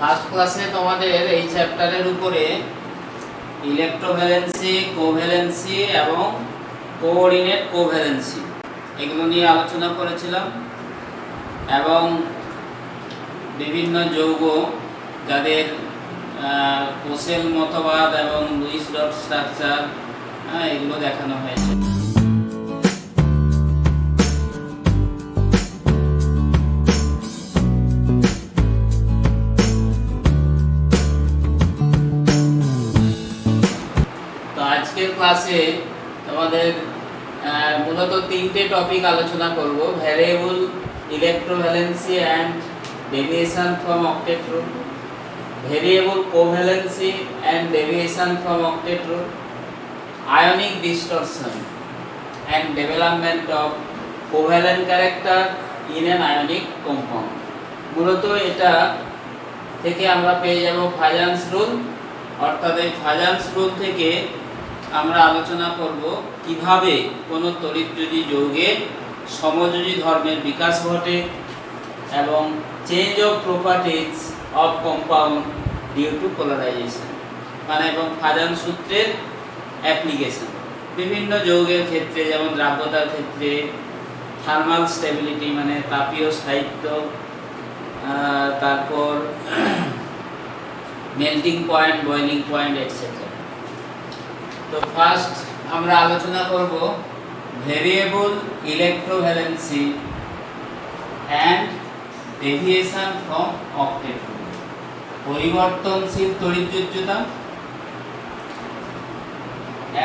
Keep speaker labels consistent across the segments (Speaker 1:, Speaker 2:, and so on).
Speaker 1: First ক্লাসে তোমাদের এই চ্যাপ্টারের উপরে ইলেকট্রোভ্যালেন্সি, কোভ্যালেন্সি এবং কোঅর্ডিনেট কোভ্যালেন্সি এগুলো নিয়ে আলোচনা করেছিলাম এবং বিভিন্ন যৌগ যাদের কোসেল মতবাদ এবং লুইস ডট স্ট্রাকচার এগুলো দেখানো হয়েছে। আজকের ক্লাসে তোমাদের মূলত তিনটে টপিক আলোচনা করব: variable electrovalency and deviation from octet rule, variable covalency and deviation from octet rule, ionic distortion and development of covalent character in an ionic compound. মূলত এটা থেকে আমরা পেয়ে যাব ফাজান্স রুল, অর্থাৎ এই ফাজান্স রুল থেকে আমরা আলোচনা করব কিভাবে কোনো তড়িৎযোজী যৌগে সমযোজী ধর্মের বিকাশ ঘটে এবং change of properties of compound due to polarisation, এবং ফাজান্স সূত্রের অ্যাপ্লিকেশন বিভিন্ন যৌগের ক্ষেত্রে, যেমন দ্রাব্যতার ক্ষেত্রে, থার্মাল স্টেবিলিটি মানে তাপীয় স্থায়িত্ব, তারপর melting point, boiling point etcetera. তো ফার্স্ট আমরা আলোচনা করব variable electrovalency and deviation from octet rule, পরিবর্তনশীল তড়িৎযোজ্যতা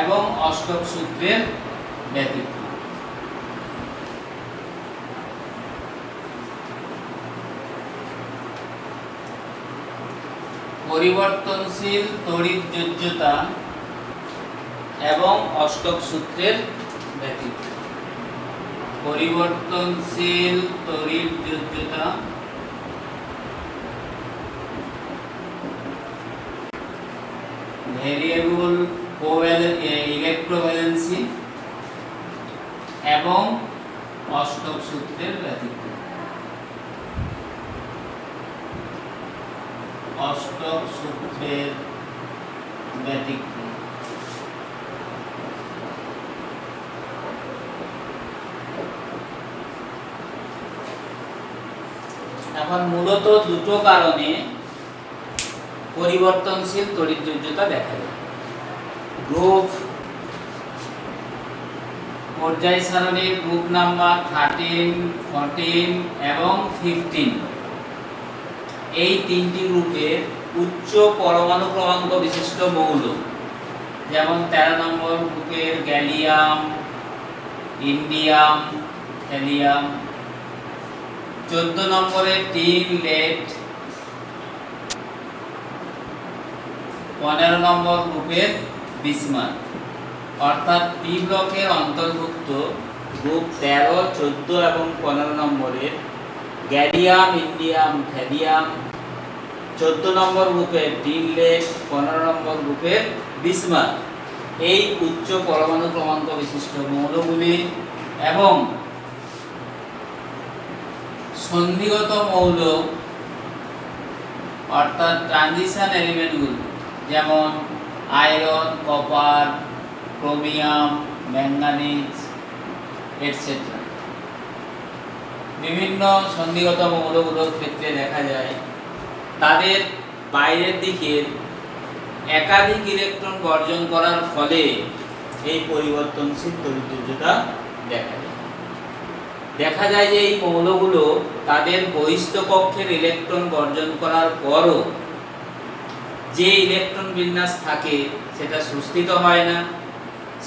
Speaker 1: এবং অষ্টক সূত্রের ব্যতিক্রম। পরিবর্তনশীল তড়িৎযোজ্যতা এবং অষ্টক সূত্রের ব্যতিক্রম। পরিবর্তনশীল তড়িৎযোজ্যতা ভেরিয়েবল ইলেকট্রোভ্যালেন্সি এবং অষ্টক সূত্রের ব্যতিক্রম। অষ্টক সূত্রের ব্যতিক্রম। এখন মূলত দুটো কারণে পরিবর্তনশীল তড়িৎযোজ্যতা দেখা যায়। গ্রুপ পর্যায় সারণীর গ্রুপ নাম্বার 13, 14 এবং 15, এই তিনটি গ্রুপের উচ্চ পরমাণু ক্রমাঙ্ক বিশিষ্ট মৌল, যেমন 13 নম্বর গ্রুপের গ্যালিয়াম, ইন্ডিয়াম, হেলিয়াম, 14 নম্বরের টিন, লেড, 15 নম্বর গ্রুপের বিসমাথ। অর্থাৎ পি ব্লকের অন্তর্ভুক্ত গ্রুপ 13, 14 এবং 15 নম্বরের গ্যালিয়াম, ইন্ডিয়াম, হেলিয়াম, 14 নম্বর গ্রুপের টিন, লেড, 15 নম্বর গ্রুপের বিসমাথ, এই উচ্চ পরমাণু ক্রমাঙ্ক বিশিষ্ট মৌলগুলি এবং সন্ধিগত মৌল অর্থাৎ ট্রানজিশন এলিমেন্টগুলো, যেমন iron, copper, chromium, manganese etcetera, বিভিন্ন সন্ধিগত মৌলগুলোর ক্ষেত্রে দেখা যায় তাদের বাইরের দিকের একাধিক ইলেকট্রন বর্জন করার ফলে এই পরিবর্তনশীল তড়িৎযোজ্যতা দেখা যায় যে এই মৌলগুলো তাদের বহিস্থ কক্ষের ইলেকট্রন বর্জন করার পরও যে ইলেকট্রন বিন্যাস থাকে সেটা সুস্থিত হয় না।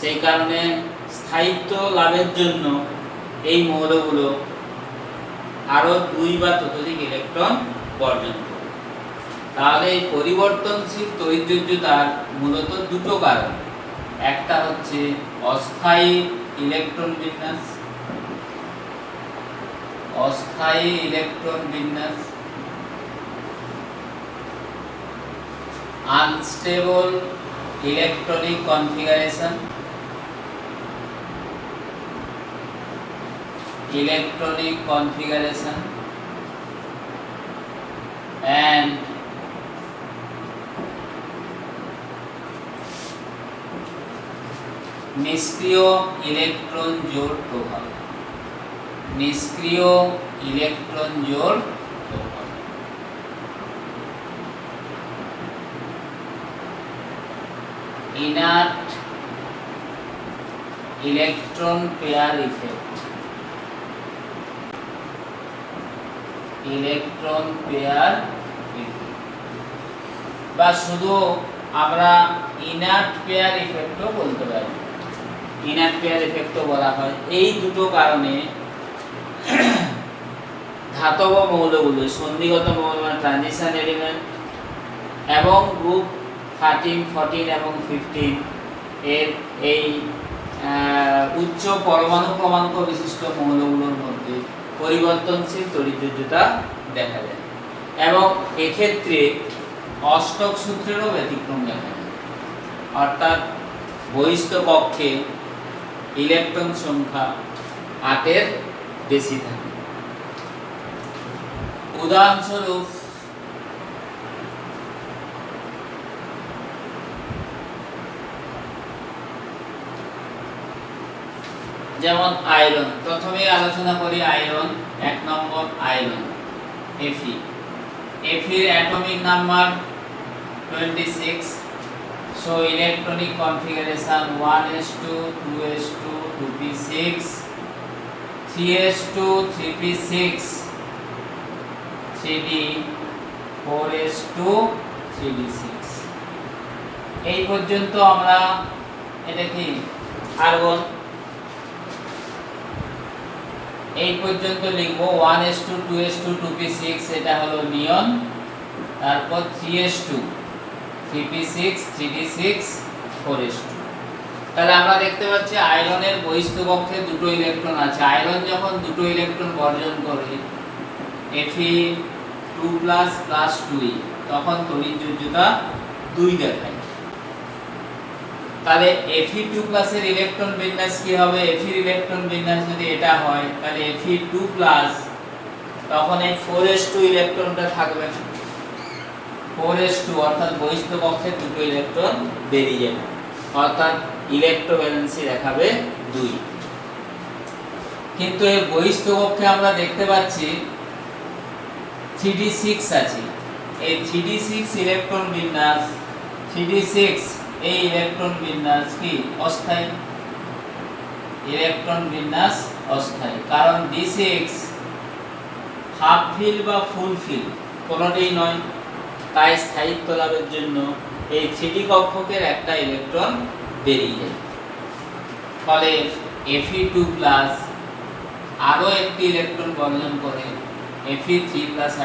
Speaker 1: সেই কারণে স্থায়িত্ব লাভের জন্য এই মৌলগুলো আরো 2 বা ততোধিক ইলেকট্রন বর্জন করে। তাহলে এই পরিবর্তনশীল তড়িৎযোজ্যতার মূলত দুটো কারণ, একটা হচ্ছে অস্থায়ী ইলেকট্রন বিন্যাস, অস্থায়ী ইলেকট্রন বিন্যাস, আনস্টেবল ইলেকট্রনিক কনফিগারেশন, and নিষ্ক্রিয় ইলেকট্রন জোড় প্রভাব, নিষ্ক্রিয় ইলেকট্রন জোড় প্রভাব। Inert electron pair effect, electron pair effect, বা শুধু আমরা ইনার্ট পেয়ার ইফেক্টও বলতে পারি, ইনার্ট পেয়ার ইফেক্টও বলা হয়। এই দুটো কারণে ধাতব মৌলগুলো, সন্ধিগত মৌল মানে ট্রানজিশন এলিমেন্ট এবং গ্রুপ 13, 14 এবং 15 এর এই উচ্চ পরমাণু ক্রমাঙ্ক বিশিষ্ট মৌলগুলোর মধ্যে পরিবর্তনশীল তড়িৎদ্বৈততা দেখা যায় এবং এক্ষেত্রে অষ্টক সূত্রেরও ব্যতিক্রম দেখা যায়, অর্থাৎ বহিস্থ কক্ষে ইলেকট্রন সংখ্যা 8 এর বেশি থাকে। উদাহরণস্বরূপ যেমন আয়রন, প্রথমে আলোচনা করি আয়রন। 1 নম্বর আয়রন Fe, Fe এর atomic number 26, so electronic configuration 1s2 2s2 2p6 3s2 3p6 3d 4s2 3d6। এই পর্যন্ত আমরা এটা কি আর্গন, এই পর্যন্ত লিখব। 1s2 2s2 2p6 এটা হলো নিয়ন, তারপর 3s2 3p6 3d6 4s2। তাহলে আমরা দেখতে পাচ্ছি আয়রনের বহিস্থ কক্ষে দুটো ইলেকট্রন আছে। আয়রন যখন দুটো ইলেকট্রন বর্জন করে Fe2+ + 2e, তখন তড়িৎযোজ্যতা 2 দেখায়। তাহলে Fe2+ এর ইলেকট্রন বিন্যাস কি হবে? Fe এর ইলেকট্রন বিন্যাস যদি এটা হয় তাহলে Fe2+, তখন এই 4s2 ইলেকট্রনটা থাকবে না, 4s2 অর্থাৎ বহিস্থ কক্ষে দুটো ইলেকট্রন বেরিয়ে যাবে, অর্থাৎ ইলেকট্রোভ্যালেন্সি দেখাবে 2। কিন্তু এই বহিস্থ কক্ষে আমরা দেখতে পাচ্ছি 3d6 আছে। এই 3d6 ইলেকট্রন বিন্যাস, 3d6 এই ইলেকট্রন বিন্যাস কি অস্থায়ী, ইলেকট্রন বিন্যাস অস্থায়ী, কারণ d6 হাফ ফিল বা ফুল ফিল কোনোটাই নয়। তাই স্থায়িত্ব লাভের জন্য এই 3d কক্ষকের একটা ইলেকট্রন বেরিয়ে যায়, ফলে Fe2+ আরো একটি ইলেকট্রন বর্জন করে Fe3+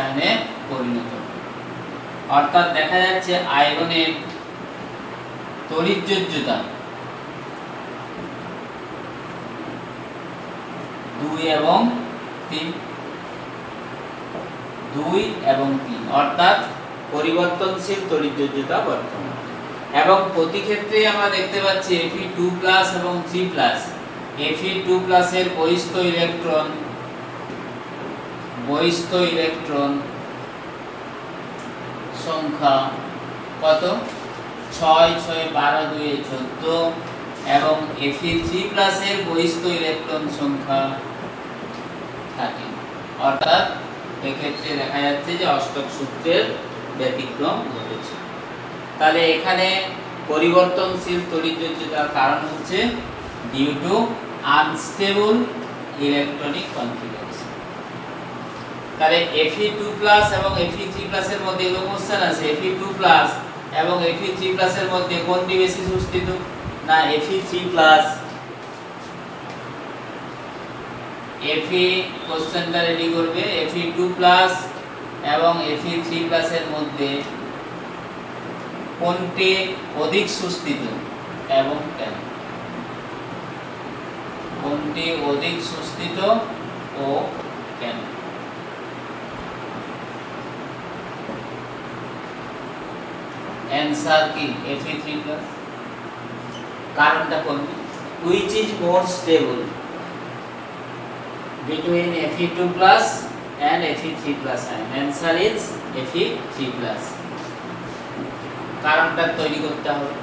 Speaker 1: আয়নে পরিণত হয়। অর্থাৎ দেখা যাচ্ছে আয়রনের তড়িৎযোজ্যতা 2 এবং 3, 2 এবং 3, অর্থাৎ পরিবর্তনশীল তড়িৎযোজ্যতা বর্তমান। এবং প্রতি ক্ষেত্রে আমরা দেখতে পাচ্ছি Fe2+ এবং 3+, Fe2+ এর বহিস্থ ইলেকট্রন সংখ্যা কত? 6 6 12 2 14 এবং Fe3+ এর বহিস্থ ইলেকট্রন সংখ্যা 13। অর্থাৎ এক্ষেত্রে দেখা যাচ্ছে যে অষ্টক সূত্রের ব্যতিক্রম ঘটেছে। তাহলে এখানে পরিবর্তনশীল তড়িৎযোজ্যতার কারণ হচ্ছে due to unstable electronic configuration. তাহলে Fe2+ এবং Fe3+ এর মধ্যে এরকম কোশ্চেন আছে, Fe2+ এবং Fe3+ এর মধ্যে কোনটি বেশি সুস্থিত? না, Fe3+। Fe কোশ্চেনটা রেডি করবে, Fe2+ এবং Fe3+ এর মধ্যে কোনটি অধিক সুস্থিত এবং কেন? কোনটি অধিক সুস্থিত ও কেন? অ্যানসার কি? Fe3+। কারণটা কোনটি? which is more stable between Fe2+ and Fe3+? Answer is Fe3+। কারণটা তৈরি করতে হবে।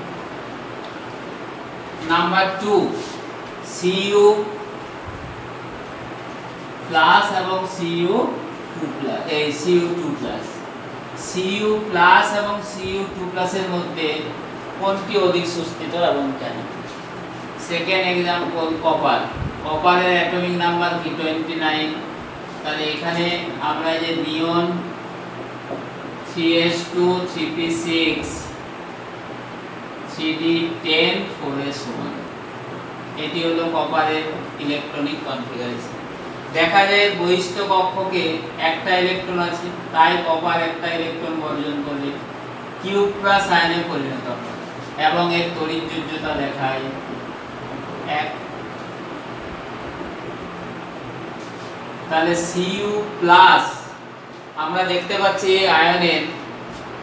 Speaker 1: নাম্বার 2 Cu প্লাস এবং Cu2 plus Cu2 plus Cu plus এবং Cu2 প্লাসের মধ্যে কোনটি অধিক সুস্থিত এবং কেন? Second example copper. কপারের অ্যাটমিক নাম্বার কি 29। তাহলে এখানে আমরা যে নিয়ন 3s2 3p6 3d10 4s1, এটি হলো কপারের ইলেকট্রনিক কনফিগারেশন। দেখা যায় বহিস্থ কক্ষকে একটা ইলেকট্রন আছে, তাই কপার একটা ইলেকট্রন বর্জন করে কিউব প্লাস আয়নে পরিণত হয় এবং এর তড়িৎযোজ্যতা দেখায় 1। তাহলে Cu প্লাস আমরা দেখতে পাচ্ছি এই আয়নের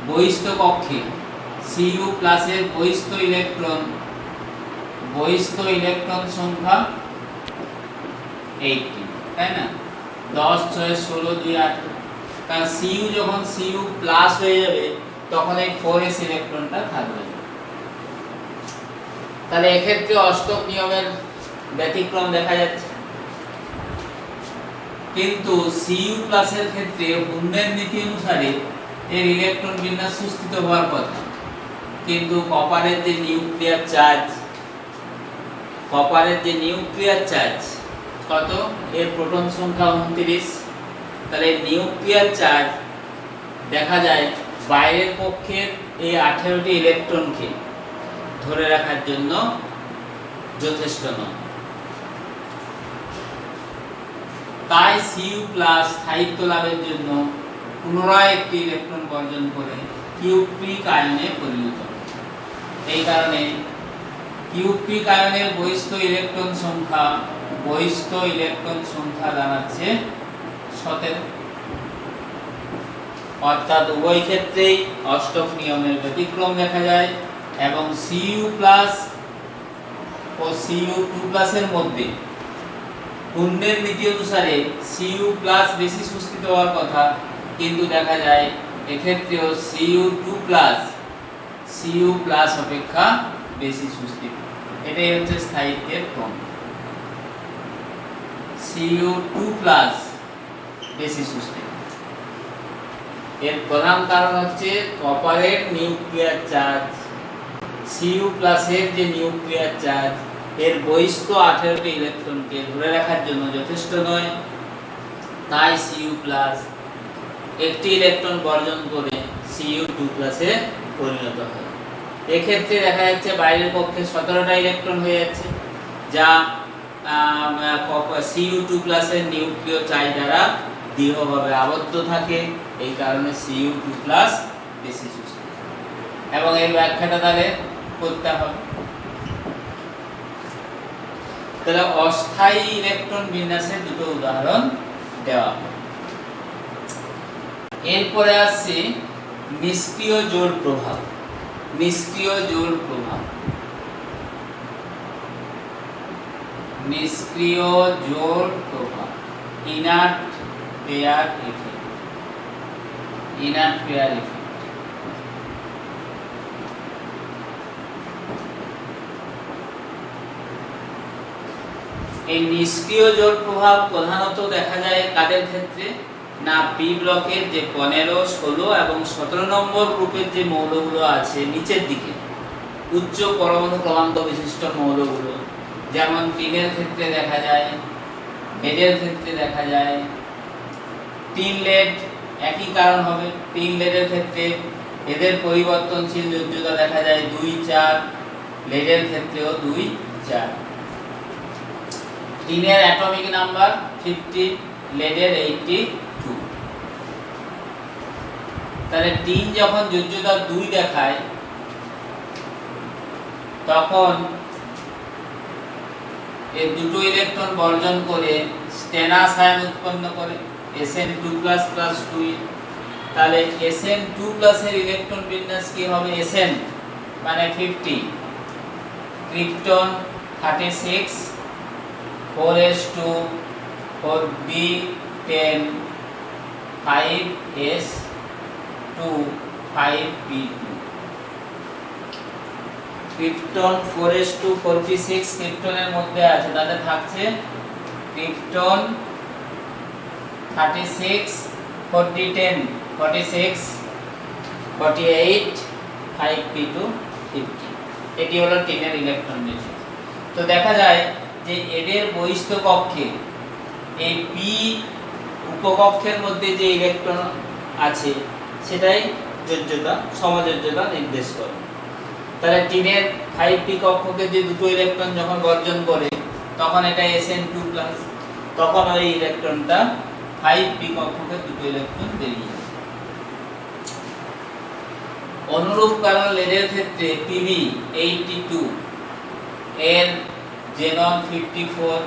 Speaker 1: বহিস্থ কক্ষে Cu প্লাসের বহিস্থ ইলেকট্রন সংখ্যা 18, তাই না? 10 6 16 2 8। কারণ Cu যখন Cu প্লাস হয়ে যাবে তখন এই 4s ইলেকট্রনটা থাকবে। তাহলে এক্ষেত্রে অষ্টক নিয়মের ব্যতিক্রম দেখা যাচ্ছে, কিন্তু Cu প্লাসের ক্ষেত্রে হুন্ডের নীতি অনুসারে এর ইলেকট্রন বিন্যাস সুস্থিত হওয়ার কথা, কিন্তু কপারের যে নিউক্লিয়ার চার্জ কত, এর প্রোটন সংখ্যা 29। তাহলে নিউক্লিয়ার চার্জ দেখা যায় বাইরের পক্ষের এই 18টি ইলেকট্রনকে ধরে রাখার জন্য যথেষ্ট নয়। তাই Cu প্লাস স্থায়িত্ব লাভের জন্য পুনরায় একটি ইলেকট্রন বর্জন করে কিউপিক আয়নে পরিণত হয়। এই কারণে কিউপিক আয়নের বহিস্থ ইলেকট্রন সংখ্যা দাঁড়াচ্ছে 17। অর্থাৎ উভয় ক্ষেত্রেই অষ্টক নিয়মের ব্যতিক্রম দেখা যায় এবং Cu প্লাস ও Cu2 প্লাসের মধ্যে হুন্ডের নীতি অনুসারে Cu প্লাস বেশি সুস্থিত হওয়ার কথা, কিন্তু দেখা যায় এক্ষেত্রেও Cu2 প্লাস Cu প্লাস অপেক্ষা বেশি সুস্থিত। এটাই হচ্ছে স্থায়িত্বের ক্রম। Cu2 প্লাস বেশি সুস্থিত। এর প্রধান কারণ হচ্ছে কপারের নিউক্লিয়ার চার্জ Cu প্লাসের যে নিউক্লিয়ার চার্জ এর বহিস্থ 18টি ইলেকট্রনকে ধরে রাখার জন্য যথেষ্ট নয়, তাই Cu প্লাস একটি ইলেকট্রন বর্জন করে Cu2 প্লাসে পরিণত হয়। এক্ষেত্রে দেখা যাচ্ছে বাইরের পক্ষে 17টা ইলেকট্রন হয়ে যাচ্ছে, যা Cu2 প্লাসের নিউক্লিয় চাই দ্বারা দৃঢ়ভাবে আবদ্ধ থাকে। এই কারণে Cu2 প্লাস বেশি সুস্থ, এবং এর ব্যাখ্যাটা তাহলে করতে হবে। তাহলে অস্থায়ী ইলেকট্রন বিন্যাসের দুটো উদাহরণ দেওয়া হয়। এরপরে আসছে নিষ্ক্রিয় জোড় প্রভাব। Inert pair effect. এই নিষ্ক্রিয় জোড় প্রভাব প্রধানত দেখা যায় কাদের ক্ষেত্রে না, পি ব্লকের যে 15 16 এবং 17 নম্বর গ্রুপের যে মৌলগুলো আছে নিচের দিকে উচ্চ পরমাণু ক্রমাঙ্ক বিশিষ্ট মৌলগুলো, যেমন টিনের ক্ষেত্রে দেখা যায়, লেডের ক্ষেত্রে দেখা যায়। টিন লেড একই কারণ হবে, টিন লেডের ক্ষেত্রে এদের পরিবর্তনশীল যোজ্যতা দেখা যায় 2 4, লেডের ক্ষেত্রেও 2 4। টিনের অ্যাটমিক নাম্বার 50, লেডের 82। তাহলে টিন যখন যোজ্যতা 2 দেখায় তখন এর দুটো ইলেকট্রন বর্জন করে স্টেনাস আয়ন উৎপন্ন করে Sn2 + 2। তাহলে Sn2 এর ইলেকট্রন বিন্যাস কি হবে? Sn মানে 50, krypton 36, 4s2 4b10 5s2 5p2। Krypton 4s246 ক্রিপ্টনের মধ্যে আছে, তাতে থাকছে ক্রিপ্টন 36 40 10 46 48 5p2 50। এটি হলো টিনের ইলেকট্রন নিউক্লিয়াস। তো দেখা যায় যে এদের বহিস্থ কক্ষে এই পি উপকক্ষের মধ্যে যে ইলেকট্রন আছে সেটাই যোজ্যতা সমযোজ্যতা নির্দেশ করে। তাহলে টিনের 5p কক্ষকে যে দুটো ইলেকট্রন যখন বর্জন করে তখন এটা Sn2+, তখন ওই ইলেকট্রনটা 5p কক্ষকে দুটো ইলেকট্রন বেরিয়ে যায়। অনুরূপ কারণ লেডের ক্ষেত্রে Pb 82 এর xenon 54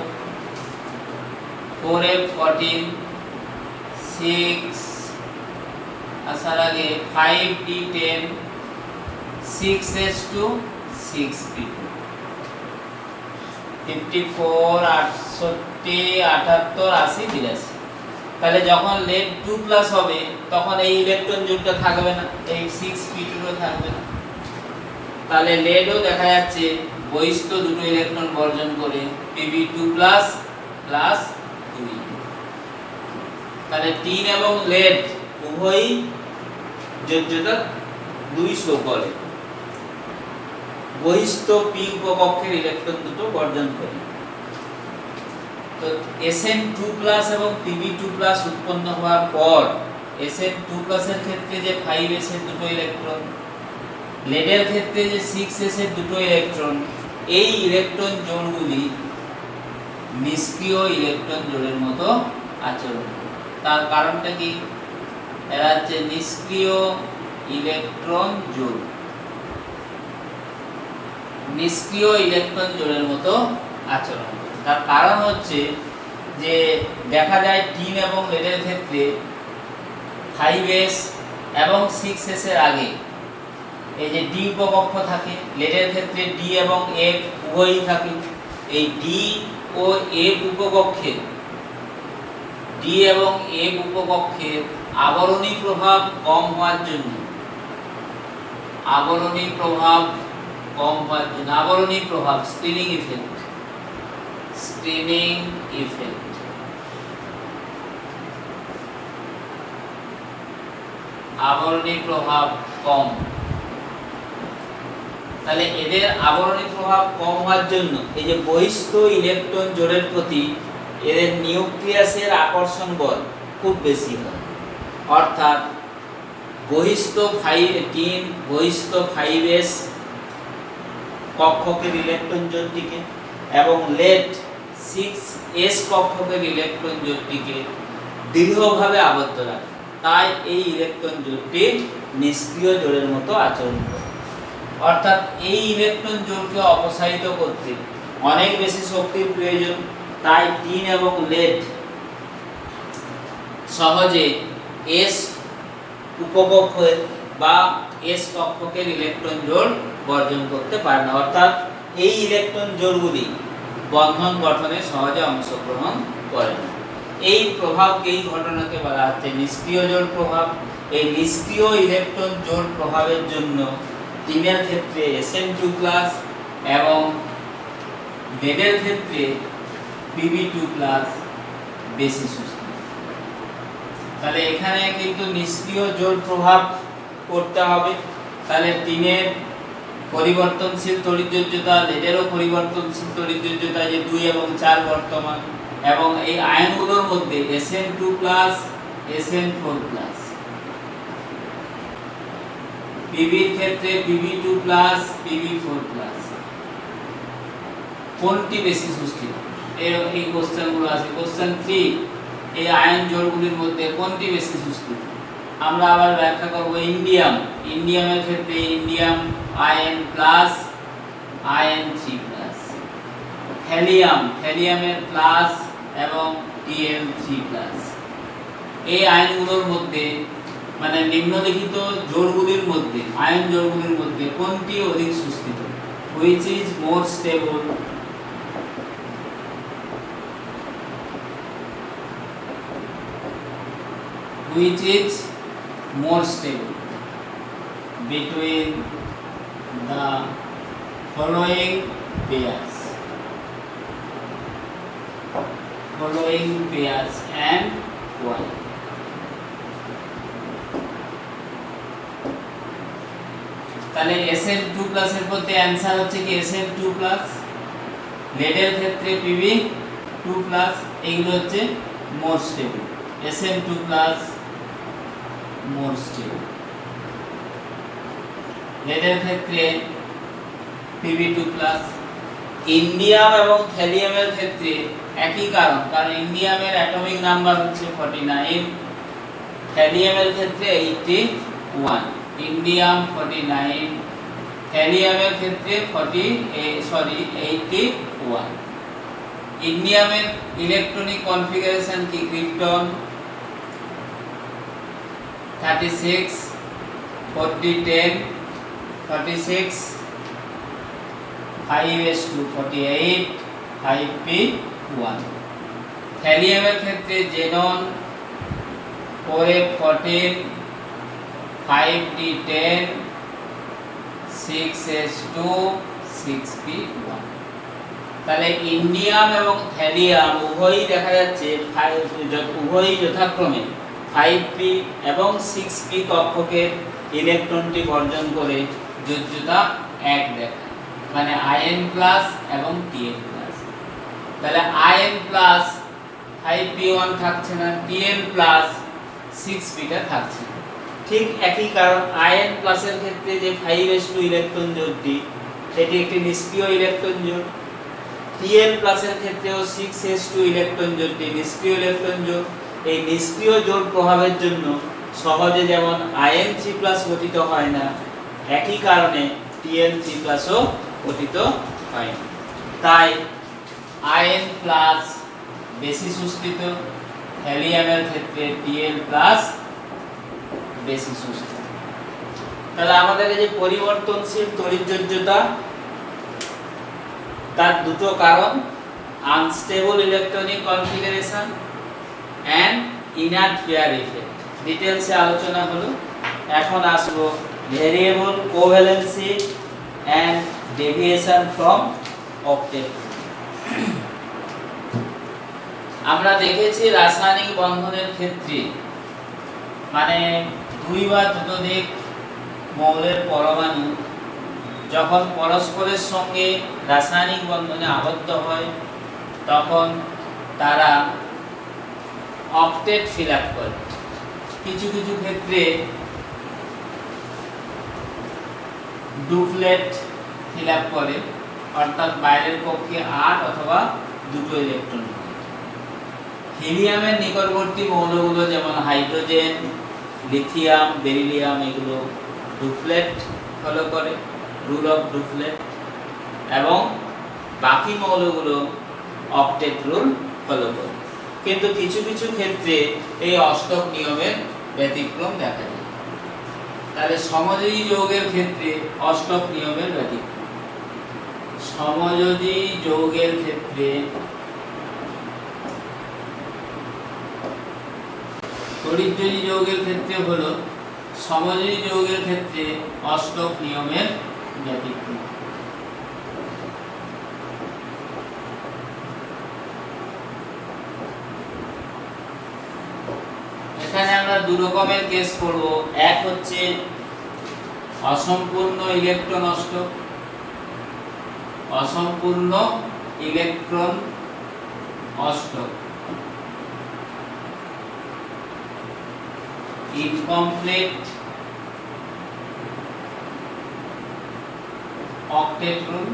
Speaker 1: 4f14 6 আসার আগে 5d10 6s2 6p2 54 68 78 80 82। তাহলে যখন লেড 2+ হবে তখন এই ইলেকট্রন জোড়টা থাকবে না, এই 6p2 থাকবে না। তাহলে লেডও দেখা যাচ্ছে বহিস্থ দুটো ইলেকট্রন বর্জন করে Pb2+ প্লাস 2। তাহলে টিন এবং লেড উভয়ই যোজ্যতা 2 শো করে, বহিস্থ পি উপকক্ষের ইলেকট্রন দুটো বর্জন করে। তো Sn2+ এবং Pb2+ উৎপন্ন হওয়ার পর Sn2+ এর ক্ষেত্রে যে 5s এর দুটো ইলেকট্রন, লেডের ক্ষেত্রে যে 6s এর দুটো ইলেকট্রন, এই ইলেকট্রন জোড়গুলি নিষ্ক্রিয় ইলেকট্রন জোড়ের মতো আচরণ করে। তার কারণটা কি? এরা হচ্ছে নিষ্ক্রিয় ইলেকট্রন জোড়, নিষ্ক্রিয় ইলেকট্রন জোড়ের মতো আচরণ করে। তার কারণ হচ্ছে যে দেখা যায় টিন এবং লেডের ক্ষেত্রে 5s এবং 6s এর আগে এই যে ডি উপকক্ষ থাকে, লেডের ক্ষেত্রে ডি এবং এফ উভয়ই থাকে। এই ডি ও এফ উপকক্ষের, ডি এবং এফ উপকক্ষের আবরণী প্রভাব কম হওয়ার জন্য, আবরণী প্রভাব কম হওয়ার জন্য, আবরণী প্রভাব স্ক্রিনিং ইফেক্ট, স্ক্রিনিং ইফেক্ট, আবরণী প্রভাব কম। তাহলে এদের আবরণী প্রভাব কম হওয়ার জন্য এই যে বহিস্থ ইলেকট্রন জোড়ের প্রতি এদের নিউক্লিয়াসের আকর্ষণ বল খুব বেশি হয়। অর্থাৎ বহিস্থ 5 বহিস্থ 5s কক্ষকের ইলেকট্রন জোড়টিকে এবং লেড 6s কক্ষকের ইলেকট্রন জোড়টিকে দৃঢ়ভাবে আবদ্ধ রাখে। তাই এই ইলেকট্রন জোড়টি নিষ্ক্রিয় জোড়ের মতো আচরণ করে। অর্থাৎ এই ইলেকট্রন জোড়কে অপসারিত করতে অনেক বেশি শক্তির প্রয়োজন। তাই টিন এবং লেড সহজে s উপকক্ষের বা s কক্ষকের ইলেকট্রন জোড় বর্জন করতে পারে না। অর্থাৎ এই ইলেকট্রন জোড়গুলি বন্ধন গঠনে সহজে অংশগ্রহণ করে না। এই প্রভাবকে, এই ঘটনাকে বলা হচ্ছে নিষ্ক্রিয় জোড় প্রভাব। এই নিষ্ক্রিয় ইলেকট্রন জোড় প্রভাবের জন্য টিনের ক্ষেত্রে Sn2+ এবং লেডের ক্ষেত্রে Pb2+ বেশি সুস্থ। তাহলে এখানে কিন্তু নিষ্ক্রিয় জোড় প্রভাব করতে হবে। তাহলে টিনের পরিবর্তনশীল তড়িৎযোজ্যতা, লেডেরও পরিবর্তনশীল তড়িৎযোজ্যতা, যে 2 এবং 4 বর্তমান, এবং এই আয়নগুলোর মধ্যে Sn2+, Sn4+, Pb-র ক্ষেত্রে Pb2+, Pb4+, কোনটি বেশি সুস্থির? এই কোশ্চেনগুলো আছে। কোশ্চেন 3, এই আয়ন জোড়গুলির মধ্যে কোনটি বেশি সুস্থির? আমরা আবার ব্যাখ্যা করব। ইন্ডিয়াম, ইন্ডিয়ামের ক্ষেত্রে ইন্ডিয়াম In+, In3+, হ্যালিয়াম, হ্যালিয়ামের প্লাস এবং Tl3+। এই আয়নগুলোর মধ্যে মানে নিম্নলিখিত জোড়গুলির মধ্যে, আয়ন জোড়গুলির মধ্যে কোনটি অধিক সুস্থিত? Which is more stable? Which is more stable between the following pairs and y. তাহলে Sn2+ এর মধ্যে অ্যানসার হচ্ছে কি Sn2+, লেডের ক্ষেত্রে Pb2+, এইগুলো হচ্ছে মোর স্টেবল। Sn2+ মোর স্টেবল, লেডের ক্ষেত্রে Pb2+। ইন্ডিয়াম এবং থ্যালিয়ামের ক্ষেত্রে একই কারণ ইন্ডিয়ামের অ্যাটমিক নাম্বার হচ্ছে 49, থ্যালিয়ামের ক্ষেত্রে 81। ইন্ডিয়াম 49, থ্যালিয়ামের ক্ষেত্রে 81। ইন্ডিয়ামের ইলেকট্রনিক কনফিগারেশন কি? Krypton 36 40 10 36 5s2 48 5p1। থ্যালিয়ামের ক্ষেত্রে xenon 4f14 5d10 6s2 6p1। তাহলে ইন্ডিয়াম এবং থ্যালিয়াম উভয়ই দেখা যাচ্ছে উভয়ই যথাক্রমে 5p এবং 6p কক্ষকের ইলেকট্রনটি বর্জন করে যোজ্যতা 1 দেখায়, মানে In+ এবং Tn+। তাহলে In+ 5p1 থাকছে না, Tn+ 6p টা থাকছে না। ঠিক একই কারণ In+ এর ক্ষেত্রে যে 5s2 ইলেকট্রন জোড়টি সেটি একটি নিষ্ক্রিয় ইলেকট্রন জোড়, Tn+ এর ক্ষেত্রেও 6s2 ইলেকট্রন জোড়টি নিষ্ক্রিয় ইলেকট্রন জোড়। এই নিষ্ক্রিয় জোড় প্রভাবের জন্য সহজে যেমন In3+ গঠিত হয় না, একই কারণে Tn3+ ও গঠিত হয় না। তাই In+ বেশি সুস্থিত, হ্যালিয়ামের ক্ষেত্রে Tn+ বেশি সুস্থিত। তাহলে আমাদের এই যে পরিবর্তনশীল তড়িৎযোজ্যতা, তার দুটো কারণ, unstable electronic configuration and inert pair effect. ডিটেইলসে আলোচনা হলো। এখন আসবো variable covalency and deviation from octet. আমরা দেখেছি রাসায়নিক বন্ধনের ক্ষেত্রে, মানে দুই বা ততোধিক মৌলের পরমাণু যখন পরস্পরের সঙ্গে রাসায়নিক বন্ধনে আবদ্ধ হয় তখন তারা অক্টেট ফিল আপ করে। কিছু কিছু ক্ষেত্রে ডুপ্লেট ফিল আপ করে, অর্থাৎ বাইরের কক্ষে 8 অথবা 2টো ইলেকট্রন। হিলিয়ামের নিকটবর্তী মৌলগুলো যেমন হাইড্রোজেন, লিথিয়াম, বেরিলিয়াম, এগুলো ডুপ্লেট ফলো করে, রুল অফ ডুপ্লেট, এবং বাকি মৌলগুলো অক্টেট রুল ফলো করে। কিন্তু কিছু কিছু ক্ষেত্রে এই অষ্টক নিয়মের ব্যতিক্রম দেখা যায়। তাহলে সমযোজী যৌগের ক্ষেত্রে অষ্টক নিয়মের ব্যতিক্রম। সমযোজী যৌগের ক্ষেত্রে তড়িৎযোজী যৌগের ক্ষেত্রে হলো সমযোজী যৌগের ক্ষেত্রে অষ্টক নিয়মের ব্যতিক্রম। এখানে আমরা দু রকমের কেস করব। এক হচ্ছে অসম্পূর্ণ ইলেকট্রন অষ্টক, অসম্পূর্ণ ইলেকট্রন অষ্টক, incomplete octet rule,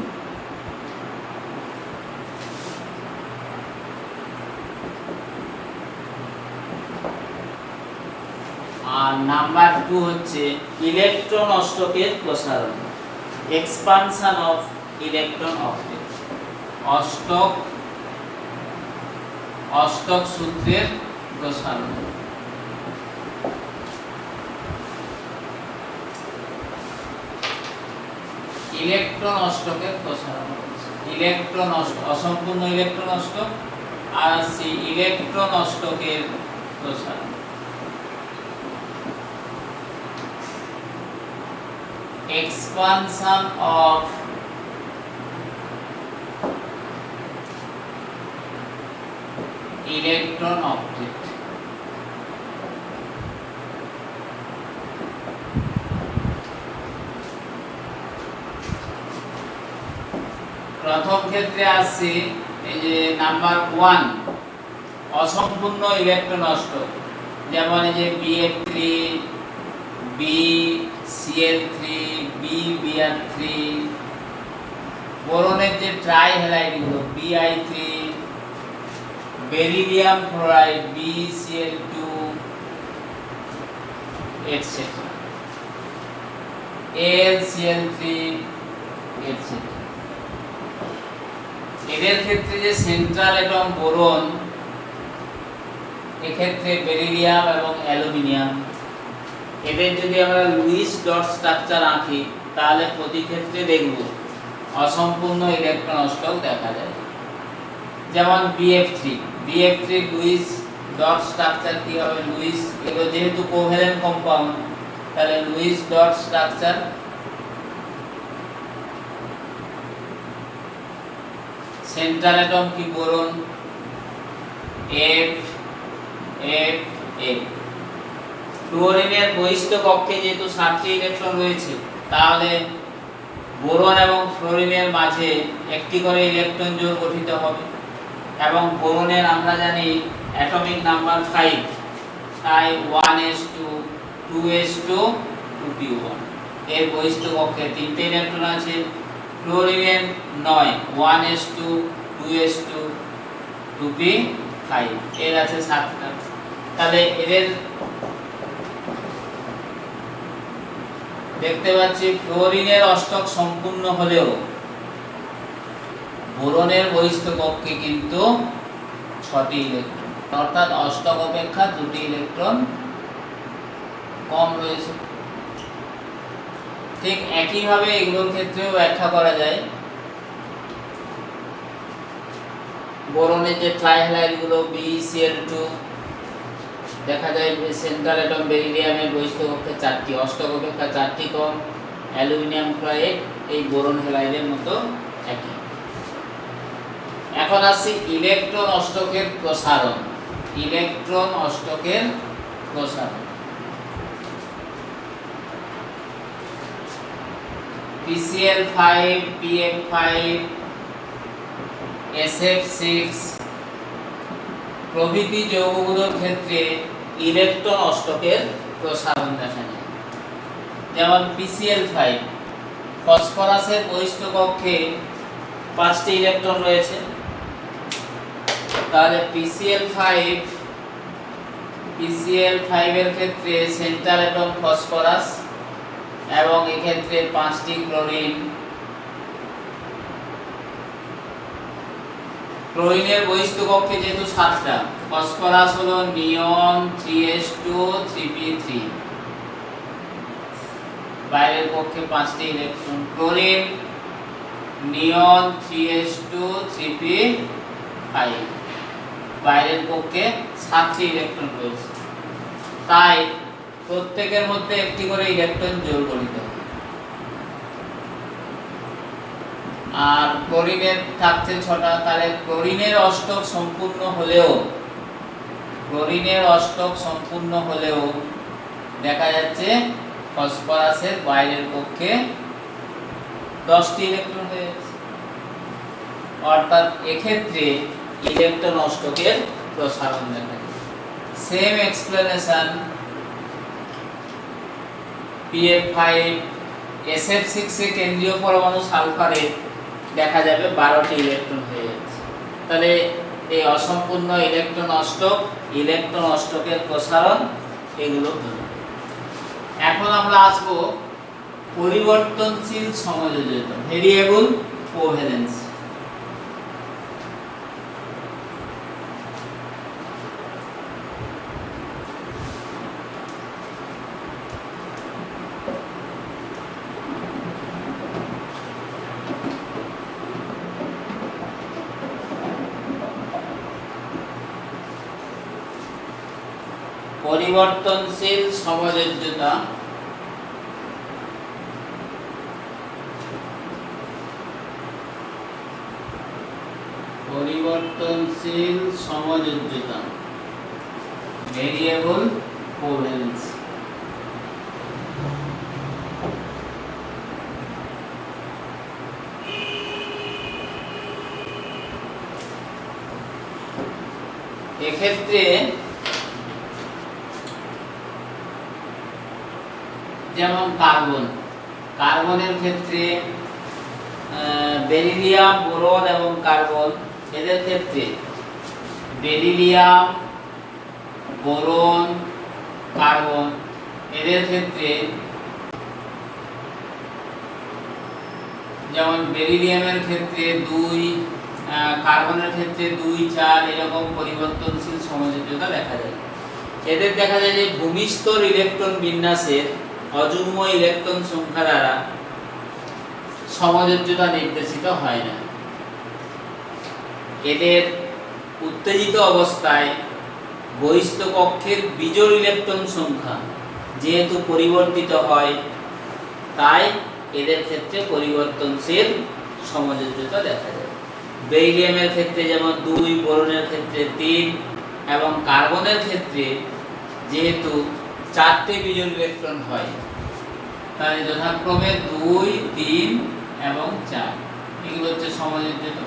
Speaker 1: আর নাম্বার 2 হচ্ছে ইলেকট্রন অষ্টকের প্রসারণ, এক্সপানশন অফ ইলেকট্রন অক্টেট, অষ্টক সূত্রের প্রসারণ। ইলেকট্রন অষ্টকের প্রসারণ, ইলেকট্রন অসম্পূর্ণ ইলেকট্রন অষ্টক আর সেই ইলেকট্রন অষ্টকের প্রসারণ। expansion of electron octet. প্রথম ক্ষেত্রে আছে এই যে নাম্বার 1 অসম্পূর্ণ ইলেকট্রন অষ্টক, যেমন এই যে BF3 BCl3 BBr3, বোরনের যে ট্রাই হ্যালাইড গুলো Bi3, beryllium fluoride BCl2 etcetera, AlCl3 etcetera. এদের ক্ষেত্রে যে সেন্ট্রাল অ্যাটম বোরন, এক্ষেত্রে বেরিলিয়াম এবং অ্যালুমিনিয়াম, এদের যদি আমরা লুইস ডট স্ট্রাকচার আঁকি তাহলে প্রতি ক্ষেত্রে দেখব অসম্পূর্ণ ইলেকট্রন অষ্টক দেখা যায়। যেমন BF3 লুইস ডট স্ট্রাকচার কি হবে? লুইস, এগুলো যেহেতু কোভ্যালেন্ট কম্পাউন্ড তাহলে Lewis dot structure. Central atom কি? Boron F F F। ফ্লুওরিনের বহিস্থ কক্ষে যেহেতু 7টি ইলেকট্রন রয়েছে তাহলে বোরন এবং ফ্লোরিনের মাঝে একটি করে ইলেকট্রন জোড় গঠিত হবে, এবং বোরনের আমরা জানি অ্যাটমিক নাম্বার 5, তাই 1s2 2s2 2p1। এর বহিস্থ কক্ষে 3টে ইলেকট্রন আছে। ফ্লোরিনের 9 1s2 2s2 2p5, এর আছে 7টা। তাহলে এদের দেখতে পাচ্ছি ফ্লোরিনের অষ্টক সম্পূর্ণ হলেও বোরনের বহিস্থ কক্ষে কিন্তু 6টি ইলেকট্রন, অর্থাৎ অষ্টক অপেক্ষা 2টি ইলেকট্রন কম রয়েছে। ঠিক একইভাবে এগুলোর ক্ষেত্রেও ব্যাখ্যা করা যায়। বোরনের যে ট্রাইহ্যালাইড গুলো BeCl2 দেখা যায় সেন্ট্রাল অ্যাটম বেরিলিয়ামের বহিস্থ কক্ষে 4টি, অষ্টক অপেক্ষা 4টি কম। অ্যালুমিনিয়াম ক্লোরাইড এই বোরন হ্যালাইডের মতো একই। এখন আসছি ইলেকট্রন অষ্টকের প্রসারণ। ইলেকট্রন অষ্টকের প্রসারণ PCl5 PF5 SF6 প্রভৃতি যৌগগুলোর ক্ষেত্রে ইলেকট্রন অষ্টকের প্রসারণ দেখা যায়। যেমন PCl5 ফসফরাসের বহিস্থ কক্ষে 5টি ইলেকট্রন রয়েছে, তাহলে PCl5 এর ক্ষেত্রে সেন্ট্রাল অ্যাটম ফসফরাস এবং এক্ষেত্রে 5টি ক্লোরিন। ক্লোরিনের বহিস্থ কক্ষে যেহেতু 7টা, ফসফরাস হলো নিয়ন 3s2 3p3, বাইরের কক্ষে 5টি ইলেকট্রন। ক্লোরিন নিয়ন 3s2 3p5, বাইরের কক্ষে 7টি ইলেকট্রন রয়েছে, তাই প্রত্যেকের মধ্যে একটি করে ইলেকট্রন জোড় গঠিত হবে। আর ক্লোরিনের থাকছে 6টা, তাহলে ক্লোরিনের অষ্টক সম্পূর্ণ হলেও দেখা যাচ্ছে ফসফরাসের বাইরের কক্ষে 10টি ইলেকট্রন হয়ে যাচ্ছে, অর্থাৎ এক্ষেত্রে ইলেকট্রন অষ্টকের প্রসারণ দেখা যায়। সেম এক্সপ্লেনেশন PF5 SF6 এ কেন্দ্রীয় পরমাণু সালফারে দেখা যাবে 12টি ইলেকট্রন হয়ে যাচ্ছে। তাহলে এই অসম্পূর্ণ ইলেকট্রন অষ্টকের প্রসারণ এগুলো হলো। এখন আমরা আসব পরিবর্তনশীল সমযোজিত, ভেরিয়েবল কোভ্যালেন্স। পরিবর্তনশীল সমযোজ্যতা পরিবর্তনশীল পরিবর্তনশীল সমযোজ্যতা, ভেরিয়েবল কোভ্যালেন্সি। এক্ষেত্রে যেমন কার্বনের ক্ষেত্রে বেরিলিয়াম, বোরন এবং কার্বন, এদের ক্ষেত্রে বেরিলিয়াম, বোরন, কার্বন, এদের ক্ষেত্রে যেমন বেরিলিয়ামের ক্ষেত্রে 2, কার্বনের ক্ষেত্রে 2, 4 এরকম পরিবর্তনশীল সমযোজ্যতা দেখা যায়। এদের দেখা যায় যে ভূমিস্তর ইলেকট্রন বিন্যাসের অযুগ্ম ইলেকট্রন সংখ্যা দ্বারা সমযোজ্যতা নির্দেশিত হয় না। এদের উত্তেজিত অবস্থায় বহিস্থ কক্ষের বিজোড় ইলেকট্রন সংখ্যা যেহেতু পরিবর্তিত হয়, তাই এদের ক্ষেত্রে পরিবর্তনশীল সমযোজ্যতা দেখা যায়। বেরিলিয়ামের ক্ষেত্রে যেমন 2, বোরনের ক্ষেত্রে 3 এবং কার্বনের ক্ষেত্রে যেহেতু 4টে বিজোড় ইলেকট্রন হয়, তাই যথাক্রমে 2, 3 এবং 4 এগুলো হচ্ছে সমযোজ্যতা।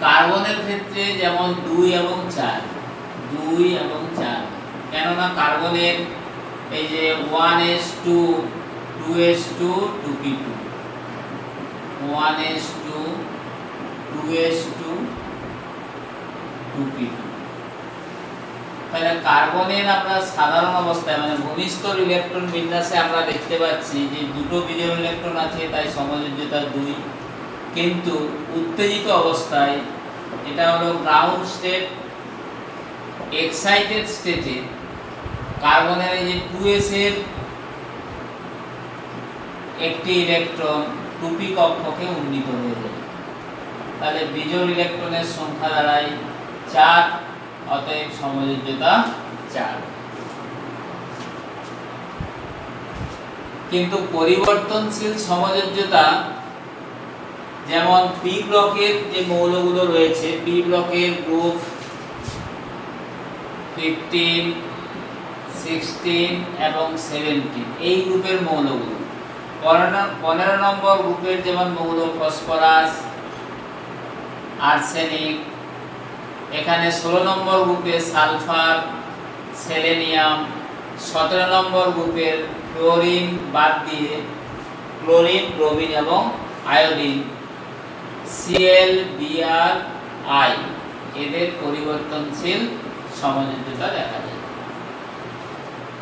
Speaker 1: কার্বনের ক্ষেত্রে যেমন 2 এবং 4, কেননা কার্বনের এই যে 1s2 2s2 2p2, 1s2 2s2 2p2, তাহলে কার্বনের আমরা সাধারণ অবস্থায় মানে ভূমিস্তর ইলেকট্রন বিন্যাসে আমরা দেখতে পাচ্ছি যে দুটো বিজোড় ইলেকট্রন আছে, তাই সমযোজ্যতা 2। কিন্তু উত্তেজিত অবস্থায়, এটা হলো গ্রাউন্ড স্টেট, এক্সাইটেড স্টেটে কার্বনের এই যে 2s এর একটি ইলেকট্রন 2p কক্ষকে উন্নীত হয়ে যায়, তাহলে বিজোড় ইলেকট্রনের সংখ্যা দাঁড়ায় 4, অতএব সমযোজ্যতা 4। কিন্তু পরিবর্তনশীল সমযোজ্যতা যেমন পি ব্লকের যে মৌলগুলো রয়েছে, পি ব্লকের গ্রুপ 15, 16 এবং 17, এই গ্রুপের মৌলগুলো 15 নম্বর গ্রুপের যেমন মৌল ফসফরাস, আর্সেনিক, এখানে 16 নম্বর গ্রুপে সালফার, সেলেনিয়াম, 17 নম্বর গ্রুপের ক্লোরিন বাদ দিয়ে ক্লোরিন, ব্রোমিন এবং আয়োডিন, Cl, Br, I, এদের পরিবর্তনশীল সমযোজ্যতা দেখা যায়।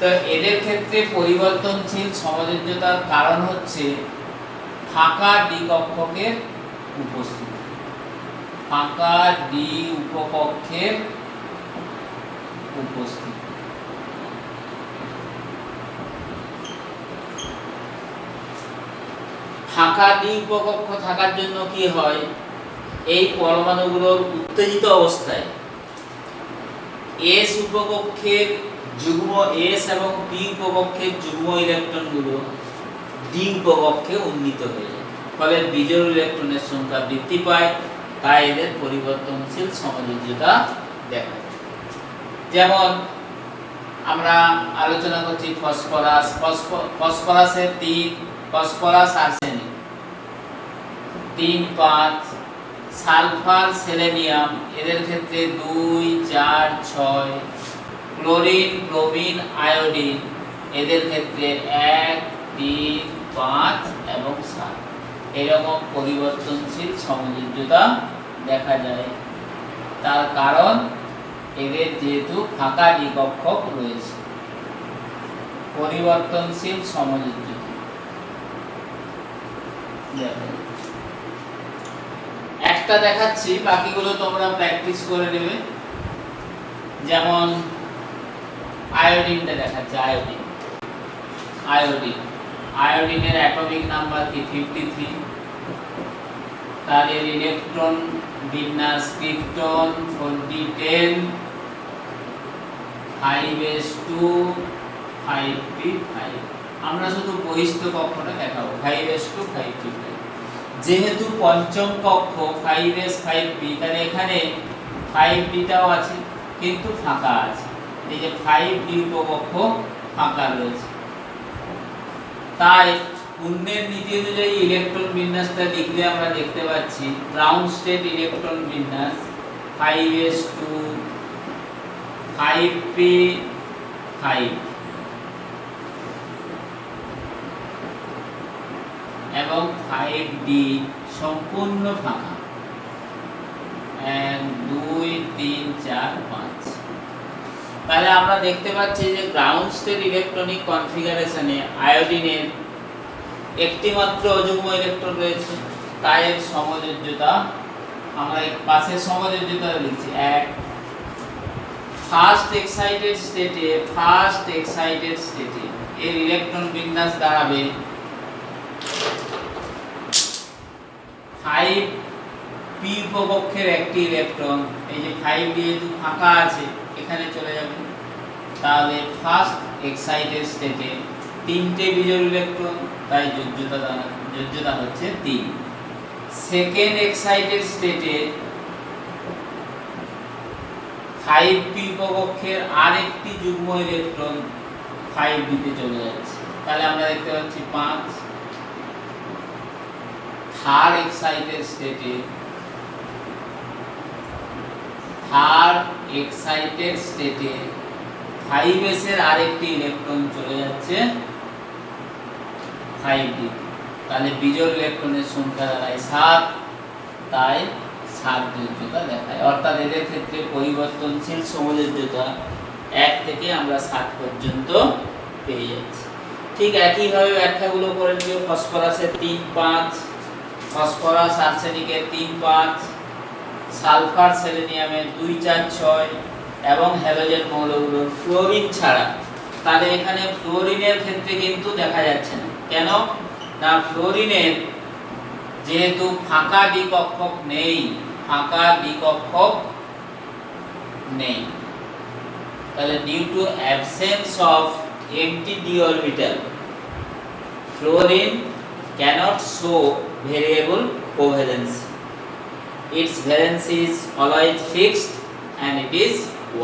Speaker 1: তো এদের ক্ষেত্রে পরিবর্তনশীল সমযোজ্যতার কারণ হচ্ছে ফাঁকা ডি কক্ষকের উপস্থিতি, ফাঁকা ডি উপকক্ষের উপস্থিতি। ফাঁকা ডি উপকক্ষ থাকার জন্য কি হয়, এই পরমাণুগুলোর উত্তেজিত অবস্থায় এস উপকক্ষের যুগ্ম এস এবং পি উপকক্ষের যুগ্ম ইলেকট্রনগুলো ডি উপকক্ষে উন্নীত হয়ে যায়, ফলে বিজোড় ইলেকট্রনের সংখ্যা বৃদ্ধি পায়, তাই এদের পরিবর্তনশীল সমযোজ্যতা দেখা যায়। যেমন আমরা আলোচনা করছি ফসফরাসের 3, ফসফরাস আর্সেনিক 3, 5, সালফার, সেলেনিয়াম, এদের ক্ষেত্রে 2, 4, 6, ক্লোরিন, ব্রোমিন, আয়োডিন, এদের ক্ষেত্রে 1, 3, 5 এবং 7 এরকম পরিবর্তনশীল সমযোজ্যতা দেখা যায়। তার কারণ এদের যেহেতু ফাঁকা ডি কক্ষক রয়েছে, পরিবর্তনশীল সমযোজ্যতা। একটা দেখাচ্ছি, বাকিগুলো তোমরা প্র্যাকটিস করে নেবে। যেমন আয়োডিনটা দেখাচ্ছে, আয়োডিনের অ্যাটমিক নাম্বার কি 53, তার এর ইলেকট্রন বিন্যাস ক্রিপ্টন 4010 5s2 5p5। আমরা শুধু বহিস্থ কক্ষটা দেখাবো 5s2 5p5। যেহেতু পঞ্চম কক্ষ 5s 5p, তাহলে এখানে 5dটাও আছে কিন্তু ফাঁকা আছে। এই যে 5d উপকক্ষ ফাঁকা রয়েছে। তাই পুণ্যের নীতি অনুযায়ী ইলেকট্রন বিন্যাসটা লিখলে আমরা দেখতে পাচ্ছি গ্রাউন্ড স্টেট ইলেকট্রন বিন্যাস 5s2 5p5 এবং 5d সম্পূর্ণ ফাঁকা। 1 2 3 4 5। তাহলে আমরা দেখতে পাচ্ছি যে গ্রাউন্ড স্টেট ইলেকট্রনিক কনফিগারেশনে আয়োডিনের একটি মাত্র অযুগ্ম ইলেকট্রন রয়েছে, তাই এর সমযোজ্যতা আমরা এই পাশের সমযোজ্যতা লিখছি 1। ফার্স্ট এক্সাইটেড স্টেটে এর ইলেকট্রন বিন্যাস দাঁড়াবে 5p উপকক্ষের একটি ইলেকট্রন, এই যে 5 যেহেতু ফাঁকা আছে এখানে চলে যাবে, তাহলে ফার্স্ট এক্সাইটেড স্টেটে 3টে বিজোড় ইলেকট্রন, তাই যোজ্যতা হচ্ছে 3। সেকেন্ড এক্সাইটেড স্টেটে 5p উপকক্ষের আরেকটি যুগ্ম ইলেকট্রন 5d তে চলে যাচ্ছে, তাহলে আমরা দেখতে পাচ্ছি 5। থার্ড এক্সাইটেড স্টেটে 5s এর আরেকটি ইলেকট্রন চলে যাচ্ছে 5d, তাহলে বিজোড় ইলেকট্রনের সংখ্যা দাঁড়ায় 7, তাই 7 যোজ্যতা দেখায়। অর্থাৎ এদের ক্ষেত্রে পরিবর্তনশীল সমযোজ্যতা 1 থেকে আমরা 7 পর্যন্ত পেয়ে যাচ্ছি। ঠিক একইভাবে ব্যাখ্যাগুলো করে নিও। ফসফরাসের 3 5, ফসফরাস আর্সেনিকের 3 5, সালফার সেলেনিয়ামের 2 4 6 এবং হ্যালোজেন মৌলগুলোর ফ্লোরিন ছাড়া। তাহলে এখানে ফ্লোরিনের ক্ষেত্রে কিন্তু দেখা যাচ্ছে না, কেন না ফ্লোরিনের যেহেতু ফাঁকা দ্বিকক্ষক নেই, তাহলে due to absence of empty d orbital fluorine cannot show variable covalency. Its valency is always fixed and it is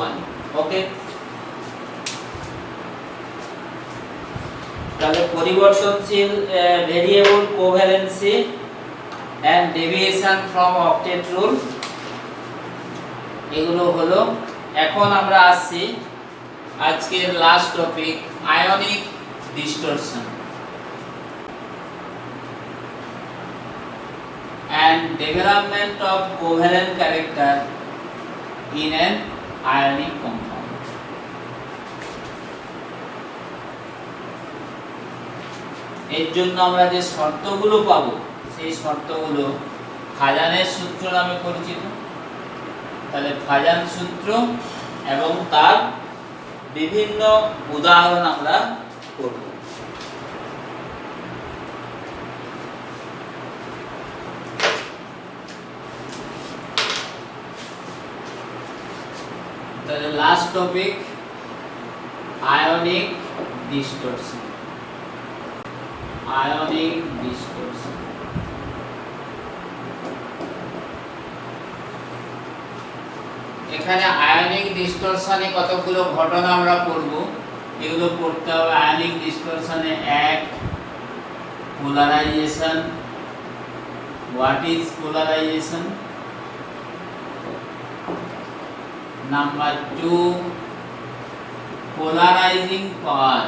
Speaker 1: 1. Okay, তাহলে পরিবর্তনশীল variable covalency and deviation from octet rule এগুলো হলো। এখন আমরা আসছি আজকের last topic, ionic distortion and development of covalent character in an ionic compound. এর জন্য আমরা যে শর্তগুলো পাবো সেই শর্তগুলো ফাজানের সূত্র নামে পরিচিত। তাহলে ফাজান সূত্র এবং তার বিভিন্ন উদাহরণ আমরা করব। তাহলে লাস্ট টপিক আয়নিক ডিসটরশন। এখানে আয়নিক ডিসটরশনে কতগুলো ঘটনা আমরা পড়ব, এগুলো পড়তে হবে। আয়নিক ডিসটরশনে 1 polarization. What is polarization? Number 2 polarizing power.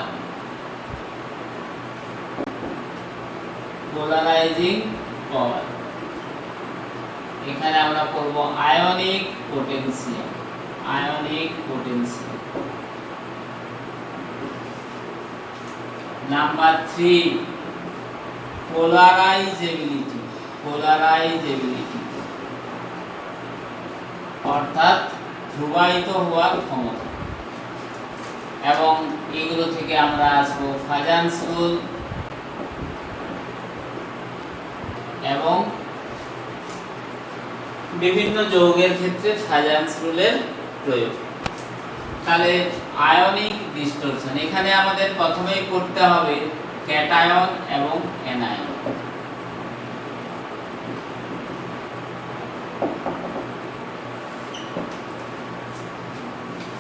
Speaker 1: এখানে আমরা পড়ব আয়নিক পোটেনশিয়াল। নাম্বার 3 পোলারাইজেবিলিটি অর্থাৎ ধ্রুবায়িত হওয়ার ক্ষমতা। এবং এগুলো থেকে আমরা আসবো ফাজান্স রুল এবং বিভিন্ন যৌগের ক্ষেত্রে ফাজান্স রুলের প্রয়োগ। তাহলে আয়নিক ডিসটরশন, এখানে আমাদের প্রথমেই পড়তে হবে ক্যাটায়ন এবং অ্যানায়ন।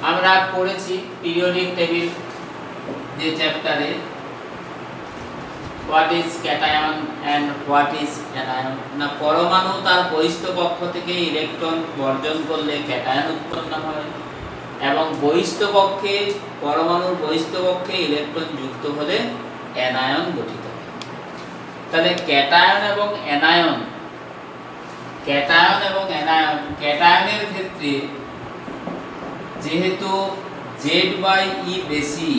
Speaker 1: আমরা পড়েছি পিরিয়ডিক টেবিল যে চ্যাপ্টারে what is cation and what is anion. না, পরমাণু তার বহিস্থ কক্ষ থেকে ইলেকট্রন বর্জন করলে ক্যাটায়ন উৎপন্ন হয় এবং বহিস্থ কক্ষে পরমাণুর বহিস্থ কক্ষে ইলেকট্রন যুক্ত হলে অ্যানায়ন গঠিত হয়। তাহলে ক্যাটায়ন এবং অ্যানায়ন, ক্যাটায়নের ক্ষেত্রে যেহেতু Z/E বেশি,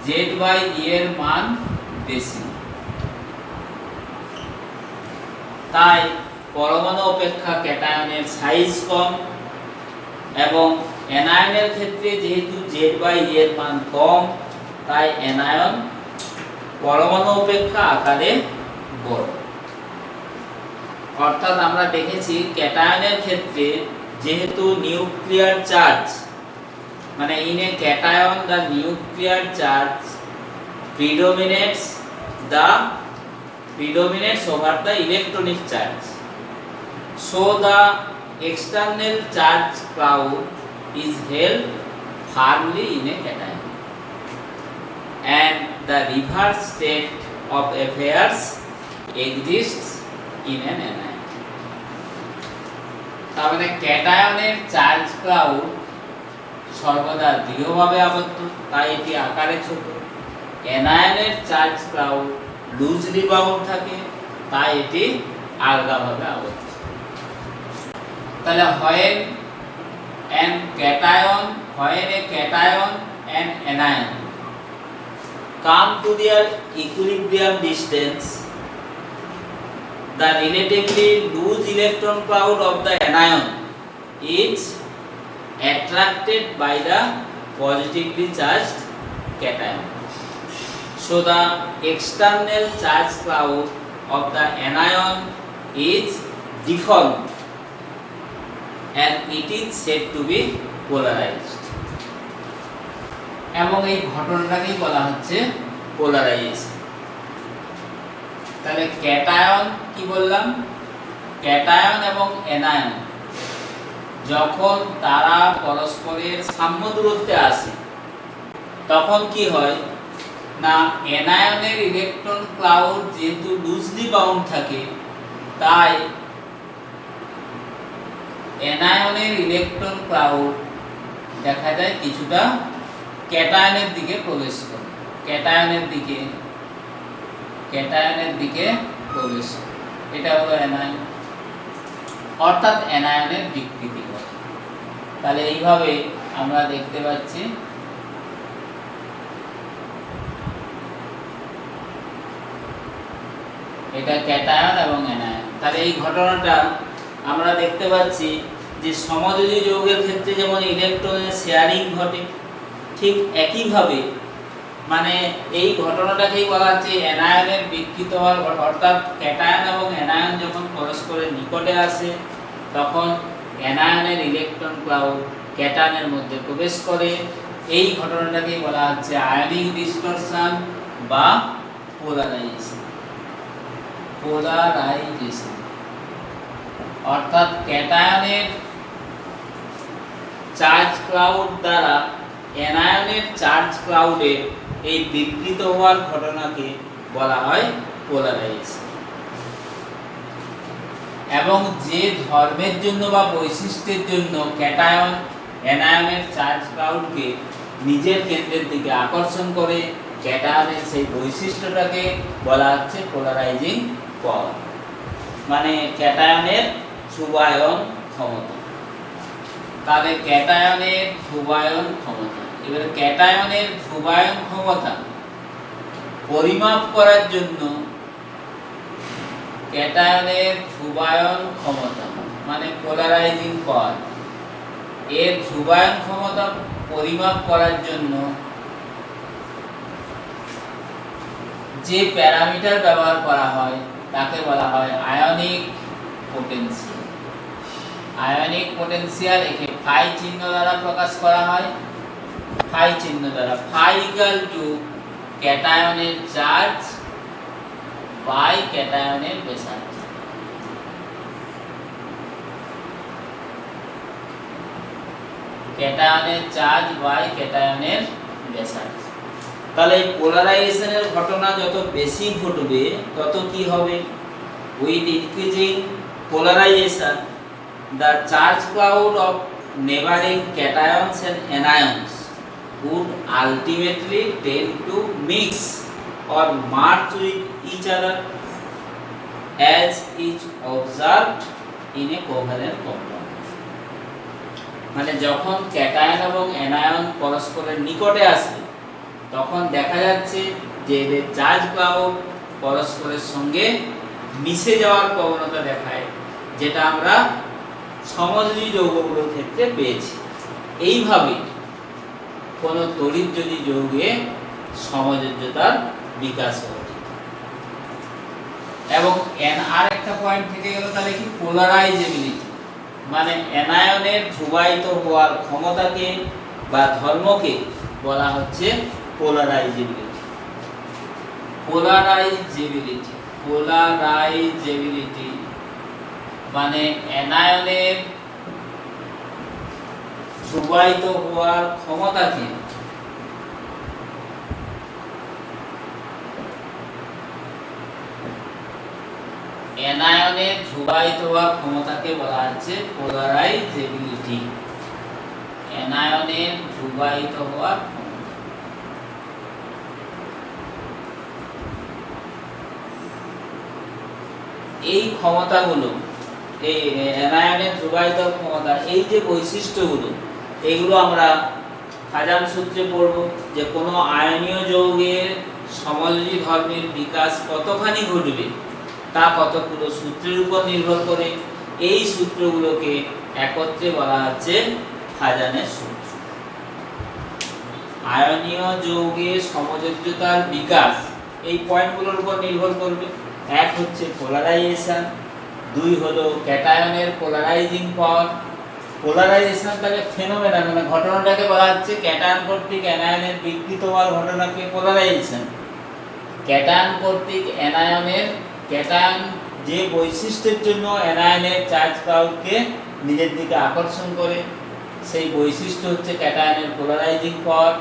Speaker 1: Z/E এর মান বেশি, তাই পরমাণু অপেক্ষা ক্যাটায়নের সাইজ কম এবং অ্যানায়নের ক্ষেত্রে যেহেতু Z/E এর মান কম, তাই অ্যানায়ন পরমাণু অপেক্ষা আকারে বড়। অর্থাৎ আমরা দেখেছি ক্যাটায়নের ক্ষেত্রে যেহেতু নিউক্লিয়ার চার্জ, মানে in a cation the nuclear charge predominates over the electronic charge, so the external charge cloud is held firmly in a cation and the reverse state of affairs exists in an anion. তার মানে ক্যাটায়নের charge cloud সর্বদা দৃঢ়ভাবে আবদ্ধ, তাই এটি আকারে ছোট। অ্যানায়নের charge cloud loosely bound থাকে, তাই এটি আলগাভাবে আবদ্ধ। তাহলে when a cation and anion come to their equilibrium distance, the relatively loose electron cloud of the anion is attracted by the positively charged cation. So the external charge cloud of the anion is deformed and it is said to be polarized. এবং এই ঘটনাটাকেই বলা হচ্ছে polarisation. তাহলে cation কি বললাম? Cation এবং anion যখন তারা পরস্পরের সাম্য দূরত্বে আসে তখন কি হয় না, অ্যানায়নের ইলেকট্রন ক্লাউড যেহেতু লুজলি বাউন্ড থাকে, তাই অ্যানায়নের ইলেকট্রন ক্লাউড দেখা যায় কিছুটা ক্যাটায়নের দিকে প্রবেশ করে, ক্যাটায়নের দিকে প্রবেশ করে। এটা হলো অ্যানায়ন, অর্থাৎ অ্যানায়নের বিকৃতি ঘটে। তাহলে এইভাবে আমরা দেখতে পাচ্ছি এটা ক্যাটায়ন এবং অ্যানায়ন। তাহলে এই ঘটনাটা আমরা দেখতে পাচ্ছি যে সমযোজী যৌগের ক্ষেত্রে যেমন ইলেকট্রনের শেয়ারিং ঘটে, ঠিক একইভাবে মানে এই ঘটনাটাকেই বলা হচ্ছে অ্যানায়নের বিকৃত হওয়ার। অর্থাৎ ক্যাটায়ন এবং অ্যানায়ন যখন পরস্পরের নিকটে আসে তখন অ্যানায়নের ইলেকট্রন ক্লাউড ক্যাটায়নের মধ্যে প্রবেশ করে। এই ঘটনাটাকেই বলা হচ্ছে আয়নিক ডিসটরশন বা পোলারাইজেশন। অর্থাৎ ক্যাটায়নের চার্জ ক্লাউড দ্বারা অ্যানায়নের চার্জ ক্লাউডে এই বিকৃত হওয়ার ঘটনাকে বলা হয় পোলারাইজেশন। এবং যে ধর্মের জন্য বা বৈশিষ্ট্যের জন্য ক্যাটায়ন অ্যানায়নের চার্জ ক্লাউডকে নিজের কেন্দ্রের দিকে আকর্ষণ করে, ক্যাটায়নের সেই বৈশিষ্ট্যটাকে বলা হচ্ছে পোলারাইজিং পাওয়ার, মানে ক্যাটায়নের ধ্রুবায়ন ক্ষমতা। তাহলে ক্যাটায়নের ধ্রুবায়ন ক্ষমতা, এবার ক্যাটায়নের ধ্রুবায়ন ক্ষমতা পরিমাপ করার জন্য ক্যাটায়নের ধ্রুবায়ন ক্ষমতা মানে পোলারাইজিং পাওয়ার, এর ধ্রুবায়ন ক্ষমতা পরিমাপ করার জন্য যে প্যারামিটার ব্যবহার করা হয় তাকে বলা হয় আয়নিক পোটেনশিয়াল। আয়নিক পোটেনশিয়াল একে ফাই চিহ্ন দ্বারা প্রকাশ করা হয়। ফাই চিহ্ন দ্বারা, ফাই ইকুয়াল টু ক্যাটায়নের চার্জ বাই ক্যাটায়নের ব্যাসার্ধ। ক্যাটায়নের চার্জ বাই ক্যাটায়নের ব্যাসার্ধ। তাহলে এই পোলারাইজেশনের ঘটনা যত বেশি ঘটবে তত কি হবে, with increasing polarization the charge cloud of neighboring cations and anions would ultimately tend to mix or merge with each other as is observed in a covalent compound. মানে যখন ক্যাটায়ন এবং অ্যানায়ন পরস্পরের নিকটে আসে তখন দেখা যাচ্ছে যে এদের চার্জ ক্লাউড পরস্পরের সঙ্গে মিশে যাওয়ার প্রবণতা দেখায়, যেটা আমরা সমযোজী যৌগগুলোর ক্ষেত্রে পেয়েছি। এইভাবে কোনো তড়িৎযোজী যৌগে সমযোজ্যতার বিকাশ ঘটে। এবং আর একটা পয়েন্ট থেকে গেল, তাহলে কি পোলারাইজেবিলিটি, মানে অ্যানায়নের ধ্রুবায়িত হওয়ার ক্ষমতাকে বা ধর্মকে বলা হচ্ছে পোলারাইজেবিলিটি। পোলারাইজেবিলিটি পোলারাইজেবিলিটি মানে অ্যানায়নের ধ্রুবায়িত হওয়ার ক্ষমতাকে অ্যানায়নের ধ্রুবায়িত হওয়ার ক্ষমতাকে বলা হচ্ছে পোলারাইজেবিলিটি। অ্যানায়নের ধ্রুবায়িত হওয়ার এই ক্ষমতাগুলো, এই অ্যানায়নের ধ্রুবায়িত ক্ষমতা, এই যে বৈশিষ্ট্যগুলো, এগুলো আমরা হাজান সূত্রে পড়ব যে কোনো আয়নীয় যৌগের সমযোজী ধর্মের বিকাশ কতখানি ঘটবে তা কতগুলো সূত্রের উপর নির্ভর করে। এই সূত্রগুলোকে একত্রে বলা হচ্ছে হাজানের সূত্র। আয়নীয় যৌগের সমযোজ্যতার বিকাশ এই পয়েন্টগুলোর উপর নির্ভর করবে। এক হচ্ছে পোলারাইজেশন, দুই হলো ক্যাটায়নের পোলারাইজিং পাওয়ার। পোলারাইজেশন তাহলে ফেনোমেনা, মানে ঘটনাটাকে বলা হচ্ছে ক্যাটায়ন কর্তৃক অ্যানায়নের বিকৃত হওয়ার ঘটনাকে পোলারাইজেশন। ক্যাটায়ন কর্তৃক অ্যানায়নের, ক্যাটায়ন যে বৈশিষ্ট্যের জন্য অ্যানায়নের চার্জ ক্লাউডকে নিজের দিকে আকর্ষণ করে, সেই বৈশিষ্ট্য হচ্ছে ক্যাটায়নের পোলারাইজিং পাওয়ার।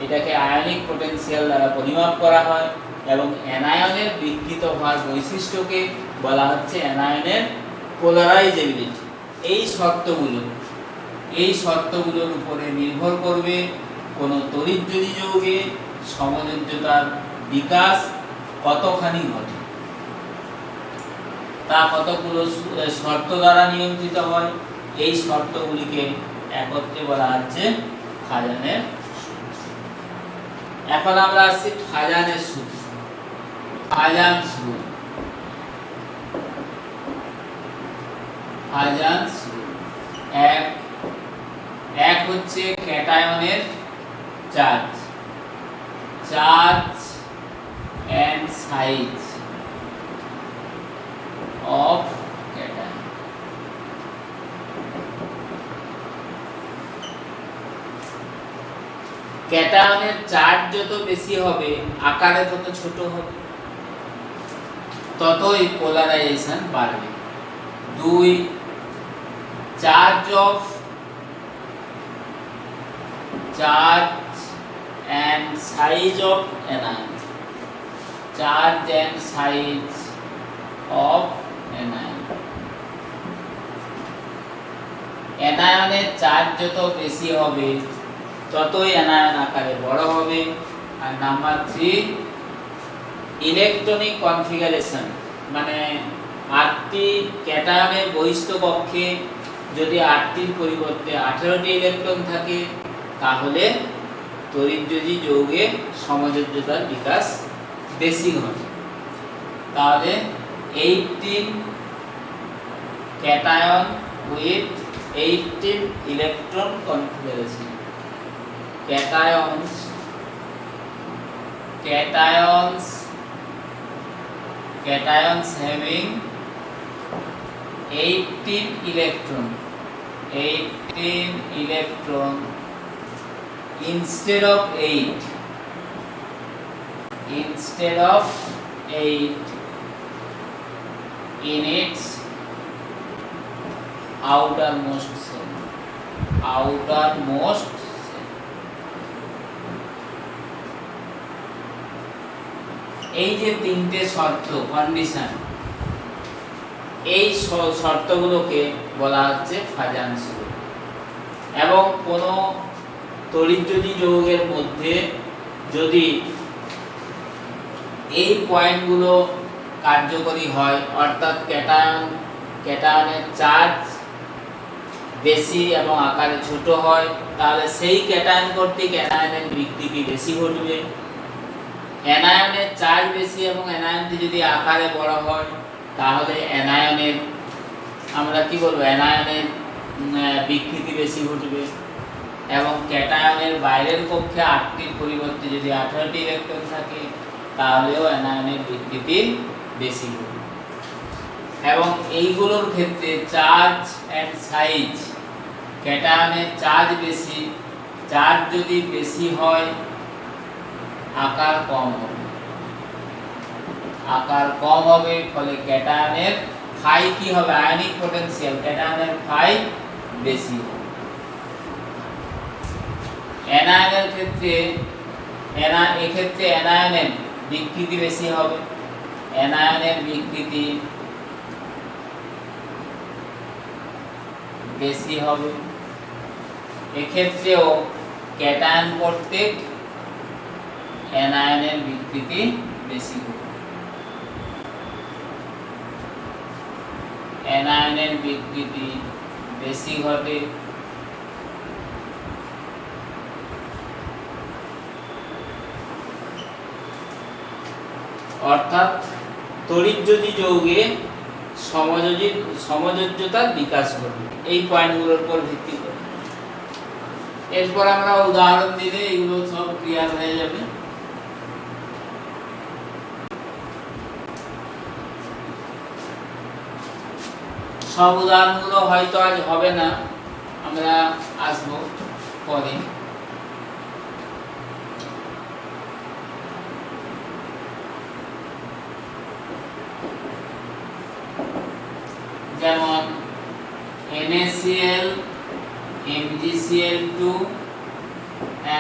Speaker 1: এটাকে আয়নিক পোটেনশিয়াল দ্বারা পরিমাপ করা হয় এবং অ্যানায়নের বিকৃত হওয়ার বৈশিষ্ট্যকে বলা হচ্ছে অ্যানায়নের পোলারাইজেবিলিটি। এই শর্তগুলোর উপরে নির্ভর করবে কোনো তড়িৎযোজী যৌগে সমযোজ্যতার বিকাশ কতখানি ঘটে, তা কতগুলো শর্ত দ্বারা নিয়ন্ত্রিত হয়। এই শর্তগুলিকে একত্রে বলা হচ্ছে হাজানের সূত্র। এখন আমরা আসছি হাজানের সূত্র। হাজান সূত্র, হাজান সূত্র এক হচ্ছে ক্যাটায়নের charge and size of cation। ক্যাটায়নের চার্জ যত বেশি হবে, আকারে তত ছোট হবে, ততই পোলারাইজেশন বাড়বে। দুই, charge and size of anion, charge and size of anion। অ্যানায়নের চার্জ যত বেশি হবে ততই অ্যানায়ন আকারে বড় হবে। আর নাম্বার 3, ইলেকট্রনিক কনফিগারেশন, মানে আটটি ক্যাটায়নের বহিস্থ কক্ষে যদি 8টির পরিবর্তে 18টি ইলেকট্রন থাকে তাহলে তড়িৎযোজী যৌগে সমযোজ্যতার বিকাশ বেশি ঘটে। তাহলে 18 cation with 18 electron configuration, cations having 18 electron instead of 8 in its outermost shell। Outer most. এই যে তিনটে শর্ত কন্ডিশন, এই শর্তগুলোকে বলা হচ্ছে ফাজান্স রুল। এবং কোনো তড়িৎযোজী যৌগের মধ্যে যদি এই পয়েন্টগুলো কার্যকরী হয়, অর্থাৎ ক্যাটায়নের চার্জ বেশি এবং আকারে ছোট হয়, তাহলে সেই ক্যাটায়ন কর্তৃক অ্যানায়নের বিকৃতি বেশি ঘটবে। অ্যানায়নের চার্জ বেশি এবং অ্যানায়নটি যদি আকারে বড় হয়, তাহলে অ্যানায়নের আমরা কি বলবো, অ্যানায়নের বিকৃতি বেশি ঘটবে। এবং ক্যাটায়নের বাইরের কক্ষে 8টির পরিবর্তে যদি 18টি ইলেকট্রন থাকে, তাহলেও অ্যানায়নের বিকৃতি বেশি ঘটবে। এবং এইগুলোর ক্ষেত্রে চার্জ অ্যান্ড সাইজ, ক্যাটায়নের চার্জ বেশি, চার্জ যদি বেশি হয় আকার কম হবে, আকার কম হবে, ফলে ক্যাটায়নের ফাই কি হবে, আয়নিক পটেনশিয়াল, ক্যাটায়নের ফাই বেশি হবে। অ্যানায়নের ক্ষেত্রে এক্ষেত্রে অ্যানায়নের বিকৃতি বেশি হবে, অ্যানায়নের বিকৃতি বেশি হবে। এক্ষেত্রেও ক্যাটায়ন কর্তৃক অ্যানায়নের বিকৃতি বেশি হবে, অ্যানায়নের বিকৃতি বেশি ঘটে। অর্থাৎ তড়িৎযোজী যৌগে সমযোজ্যতার বিকাশ ঘটবে এই পয়েন্টগুলোর উপর ভিত্তি করে। এরপর আমরা উদাহরণ দিলে এগুলো সব ক্লিয়ার হয়ে যাবে। সব উদাহরণগুলো হয়তো আজ হবে না, আমরা আসবো পরে। যেমন NaCl, MgCl2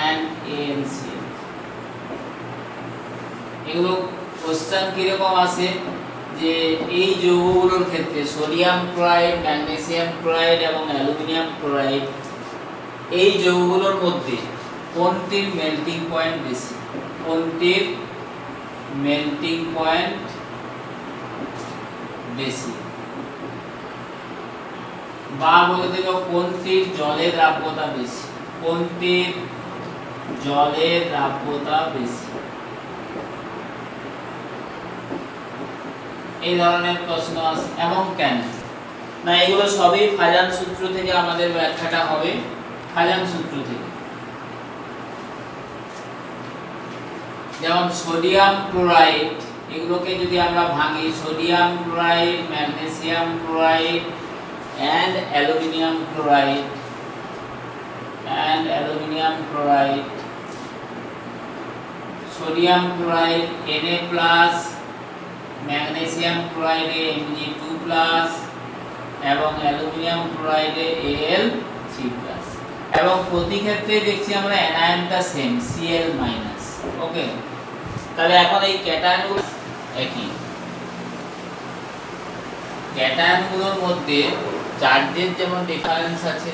Speaker 1: and AlCl, এগুলো কোশ্চেন কিরকম আসে যে এই যৌগগুলোর ক্ষেত্রে সোডিয়াম ক্লোরাইড, ম্যাগনেসিয়াম ক্লোরাইড এবং অ্যালুমিনিয়াম ক্লোরাইড, এই যৌগগুলোর মধ্যে কোনটির মেল্টিং পয়েন্ট বেশি, কোনটির মেল্টিং পয়েন্ট বেশি, বা বলে দিল কোনটির জলের দ্রাব্যতা বেশি, কোনটির জলের দ্রাব্যতা বেশি। এই ধরনের প্রশ্ন আসে। এবং কেন না, এগুলো সবই ফাজান সূত্র থেকে আমাদের ব্যাখ্যাটা হবে, ফাজান সূত্র থেকে। যেমন সোডিয়াম ক্লোরাইড, এগুলোকে যদি আমরা ভাঙি, sodium chloride, magnesium chloride and aluminium chloride, sodium chloride Na+, magnesium chloride Mg2+, এবং অ্যালুমিনিয়াম ক্লোরাইডে Al3+। এবং প্রতি ক্ষেত্রে দেখছি আমরা অ্যানায়নটা সেম, Cl-। ওকে, তাহলে এখন এই ক্যাটায়নগুলো একই, ক্যাটায়নগুলোর মধ্যে চার্জের যেমন ডিফারেন্স আছে,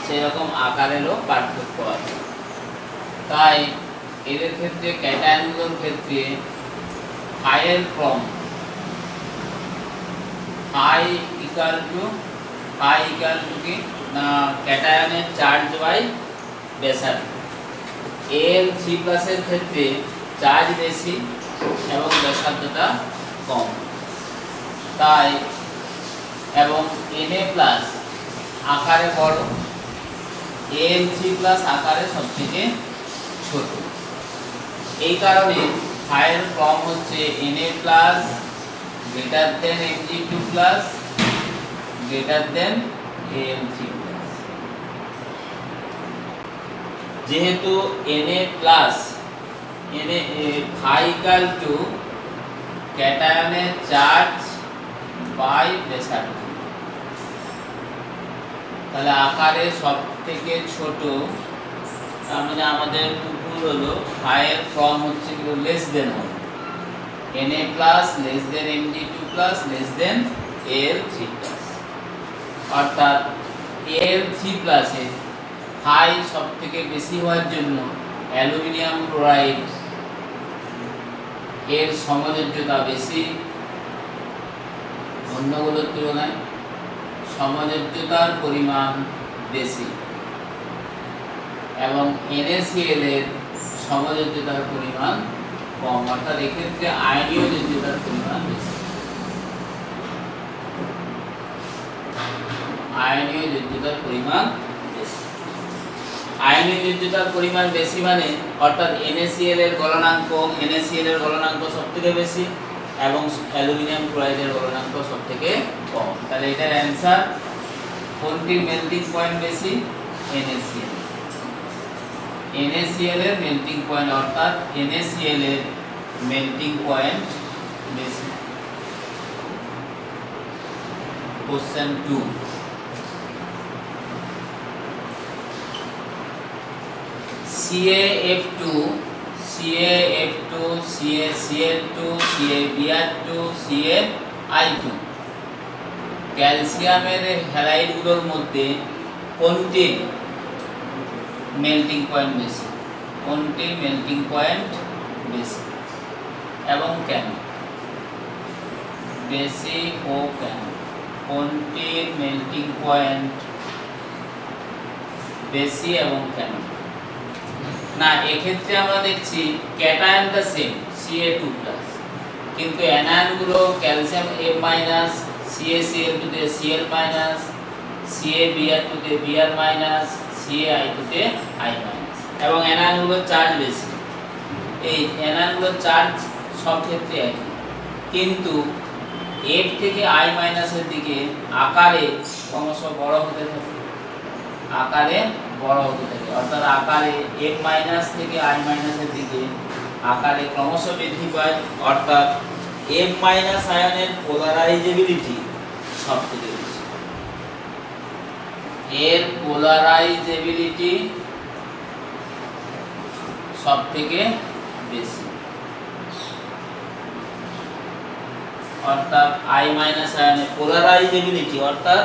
Speaker 1: সেরকম আকারেরও পার্থক্য আছে। তাই এদের ক্ষেত্রে, ক্যাটায়নগুলোর ক্ষেত্রে ফাইয়ের ক্রম, ফাই ইকুয়াল টু কি না, ক্যাটায়নের চার্জ বাই ব্যাসার্ধ। Al3+ এর ক্ষেত্রে চার্জ বেশি এবং ব্যাসার্ধটা কম, তাই এবং Na+ আকারে বড়, Al3+ আকারে সবথেকে ছোট। এই কারণে ফাইয়ের ক্রম হচ্ছে Na+ greater than Mg2+ greater than Al3+। যেহেতু Na+ ফাই ইকুয়াল টু ক্যাটায়নের চার্জ বাই ব্যাসার্ধ, তাহলে আকারে সব থেকে ছোট, তার মানে আমাদের টুকুর হলো ফাইয়ের ফর্ম হচ্ছে কি লেস দেন হবে Na plus less than Mg2 plus less than Al3 plus, অর্থাৎ Al3 প্লাসে ফাই সব থেকে বেশি হওয়ার জন্য অ্যালুমিনিয়াম ক্লোরাইড এর সমযোজ্যতা বেশি অন্যগুলোর তুলনায়, সমযোজ্যতার পরিমাণ বেশি, এবং NaCl এর সমযোজ্যতার পরিমাণ কম, অর্থাৎ এক্ষেত্রে আয়নীয় যোজ্যতার পরিমাণ বেশি। আয়নীয় যোজ্যতার পরিমাণ বেশি, আয়নীয় যোজ্যতার পরিমাণ বেশি মানে অর্থাৎ NaCl এর গলনাঙ্ক, NaCl এর গলনাঙ্ক সবথেকে বেশি এবং অ্যালুমিনিয়াম ক্লোরাইডের গলনাঙ্ক সবথেকে কম। তাহলে এটার অ্যানসার কোনটির মেল্টিং পয়েন্ট বেশি? NaCl। NaCl এর মেল্টিং পয়েন্ট, অর্থাৎ NaCl এর মেল্টিং পয়েন্ট বেশি। Question 2, CaF2 CaF2 CaCl2 CaBr2 CaI2 ক্যালসিয়ামের হ্যালাইডগুলোর মধ্যে কোনটির মেল্টিং পয়েন্ট বেশি? কোনটির মেল্টিং পয়েন্ট বেশি এবং কেন? বেশি ও কেন? কোনটির মেল্টিং পয়েন্ট বেশি এবং কেন? না, এক্ষেত্রে আমরা দেখছি ক্যাটায়নটা সেম Ca2+, কিন্তু অ্যানায়নগুলো ক্যালসিয়াম M-, CaCl2 তে Cl-, CaBr2 তে Br-, CaI2 তে I-, এবং অ্যানায়নগুলোর চার্জ বেশি। এই অ্যানায়নগুলোর চার্জ সব ক্ষেত্রে একই, কিন্তু F থেকে I- এর দিকে আকারে ক্রমশ বড় হতে থাকে, আকারে বড় হতে থাকে, অর্থাৎ আকারে M- থেকে I- এর দিকে আকারে ক্রমশ বৃদ্ধি পায়, অর্থাৎ M- আয়নের পোলারাইজেবিলিটি সবথেকে বেশি। এর পোলারাইজেবিলিটি সবথেকে বেশি, অর্থাৎ I- আয়নের পোলারাইজেবিলিটি অর্থাৎ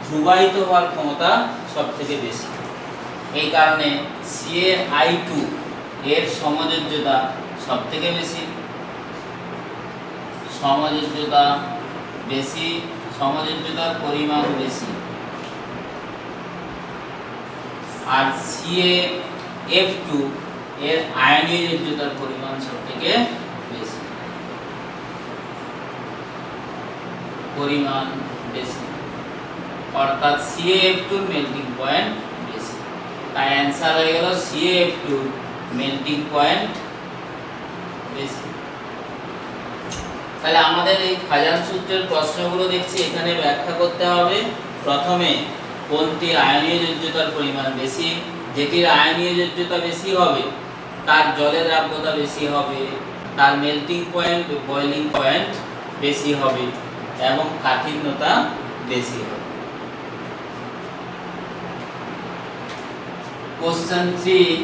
Speaker 1: ধ্রুবায়িত হওয়ার ক্ষমতা সবথেকে বেশি। এই কারণে Ca2 এর সমযোজ্যতা সবথেকে বেশি, সমযোজ্যতা বেশি, সমযোজ্যতার পরিমাণ বেশি। আর CaF2 এর আয়নীয় যোজ্যতার পরিমাণ সবথেকে বেশি, পরিমাণ বেশি, অর্থাৎ CaF2 এর মেল্টিং পয়েন্ট বেশি। তাই অ্যানসার হয়ে গেল CaF2 মেল্টিং পয়েন্ট বেশি। তাহলে আমাদের এই খাজান সূত্রের প্রশ্নগুলো দেখছি, এখানে ব্যাখ্যা করতে হবে। প্রথমে কোনটির আয়নীয় যোজ্যতার পরিমাণ বেশি, যেটির আয়নীয় যোজ্যতা বেশি হবে তার জলের দ্রাব্যতা বেশি হবে, তার মেল্টিং পয়েন্ট বয়লিং পয়েন্ট বেশি হবে এবং কাঠিন্যতা বেশি হবে। কোশ্চেন 3,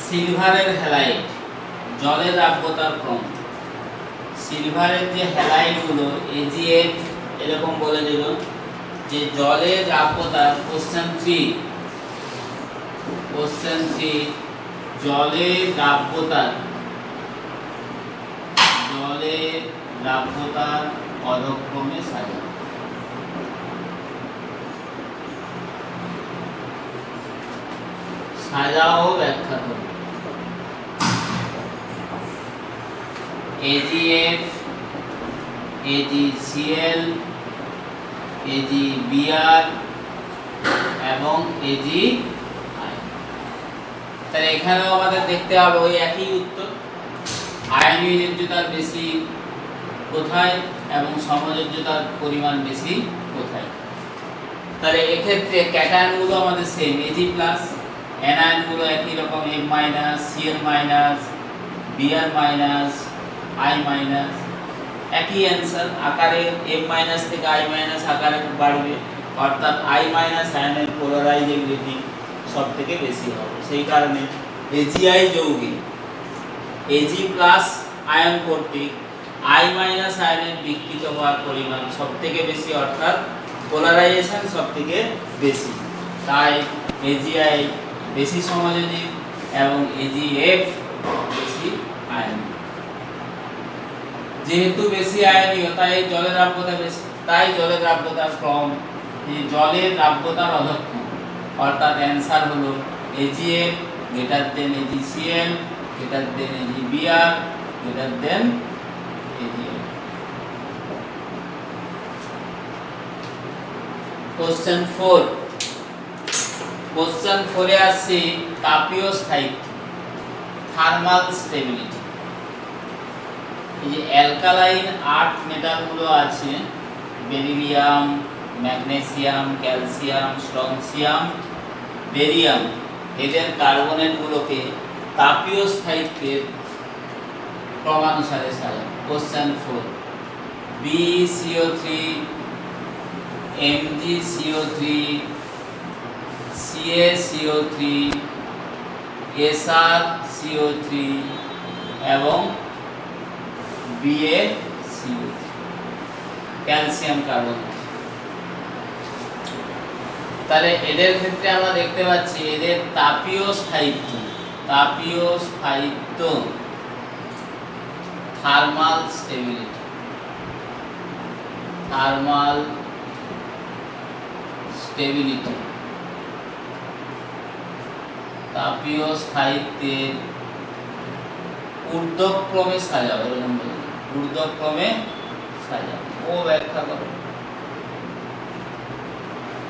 Speaker 1: সিলভারের হ্যালাইড জলের দ্রাব্যতার ক্রম। সিলভারের যে হ্যালাইডগুলো AgF এরকম বলে দিল যে জলের দ্রাব্যতা, কোশ্চেন 3 জলের দ্রাব্যতার পদক্রমে সাজানো। সাজাও ব্যাখ্যা করো। AgF, AgCl, AgBr এবং AgI। তাহলে এখানেও আমাদের দেখতে হবে ওই একই উত্তর, আয়নীয় যোজ্যতার বেশি কোথায় এবং সমযোজ্যতার পরিমাণ বেশি কোথায়। তাহলে এক্ষেত্রে ক্যাটায়নগুলো আমাদের সেম Ag+, অ্যানায়নগুলো একই রকম M-, Cl-, Br minus I minus, একই অ্যান্সার আকারে M মাইনাস থেকে I মাইনাস আকারে বাড়বে, অর্থাৎ I মাইনাস আয়নের পোলারাইজেবিলিটি সবথেকে বেশি হবে। সেই কারণে AgI যৌগে Ag প্লাস আয়ন কর্তৃক I মাইনাস আয়নের বিকৃত হওয়ার পরিমাণ সবথেকে বেশি, অর্থাৎ পোলারাইজেশন সবথেকে বেশি। তাই AgI বেশি সমযোজী এবং AgF বেশি আয়ন। যেহেতু বেশি আয়নীয় তাই জলের দ্রাব্যতা বেশি, তাই জলের দ্রাব্যতা কম, জলের দ্রাব্যতার অধক্ষম, অর্থাৎ অ্যান্সার হলো AgF greater than AgCl greater than AgBr greater than AgF। Question 4, question 4 এ আসছে তাপীয় স্থায়িত্ব, থার্মাল স্টেবিলিটি। এই যে অ্যালকালাইন 8 মেটালগুলো আছে, beryllium, magnesium, calcium, strontium, barium, এদের কার্বনেটগুলোকে তাপীয় স্থায়িত্বের ক্রমানুসারে সাজাও। Question 4, BeCO3, MgCO3, CaCO3, SrCO3 এবং BaCO3 ক্যালসিয়াম কার্বনেট। তাহলে এদের ক্ষেত্রে আমরা দেখতে পাচ্ছি এদের তাপীয় স্থায়িত্ব, তাপীয় স্থায়িত্ব থার্মাল স্টেবিলিটি, থার্মাল স্টেবিলিটি, তাপীয় স্থায়িত্বের ঊর্ধ্বক্রমে সাজাও, এরকম ঊর্ধ্বক্রমে সাজাও ও ব্যাখ্যা করো।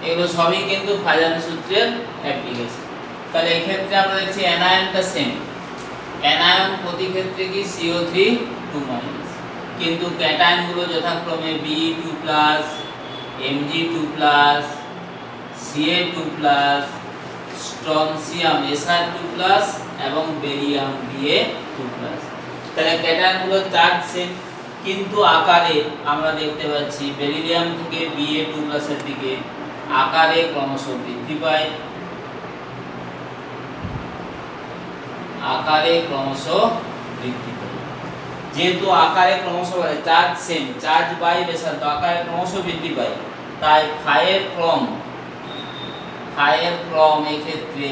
Speaker 1: এগুলো সবই কিন্তু ফাজানি সূত্রের অ্যাপ্লিকেশন। তাহলে এই ক্ষেত্রে আমরা দেখছি অ্যানায়নটা সেম, অ্যানায়ন প্রতি ক্ষেত্রে কি CO3 2-, কিন্তু ক্যাটায়নগুলো যথাক্রমে Be2+, Mg2+, Ca2+, strontium Sr2+ এবং বেরিয়াম Ba2+। তাহলে ক্যাটায়নগুলো চার্জ সেম, কিন্তু আকারে আমরা দেখতে পাচ্ছি বেরিলিয়াম থেকে Ba2+ এর দিকে আকারে ক্রমশ বৃদ্ধি পায়, আকারে ক্রমশ বৃদ্ধি পায়। যেহেতু আকারে ক্রমশ বাড়ে, চার্জ সেম, চার্জ বাই ব্যাসার্ধ, আকারে ক্রমশ বৃদ্ধি পায়, তাই ফাইয়ের ক্রম এই ক্ষেত্রে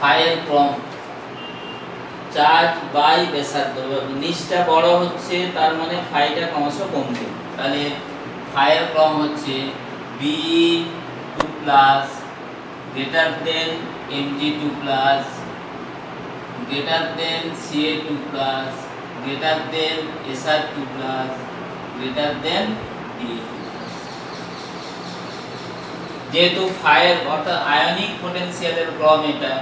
Speaker 1: ফাইয়ের ক্রম চার্জ বাই ব্যাসার্ধ, নিচটা বড় হচ্ছে তার মানে ফাইটা ক্রমশ কমছে। তাহলে ফাইয়ের ক্রম হচ্ছে Be2+ greater than Mg2+, greater দেন Ca2+, greater than Sr2+, greater than Ba2+। যেহেতু ফায়ার অর্থাৎ আয়নিক পটেনশিয়ালের ক্রম এটা,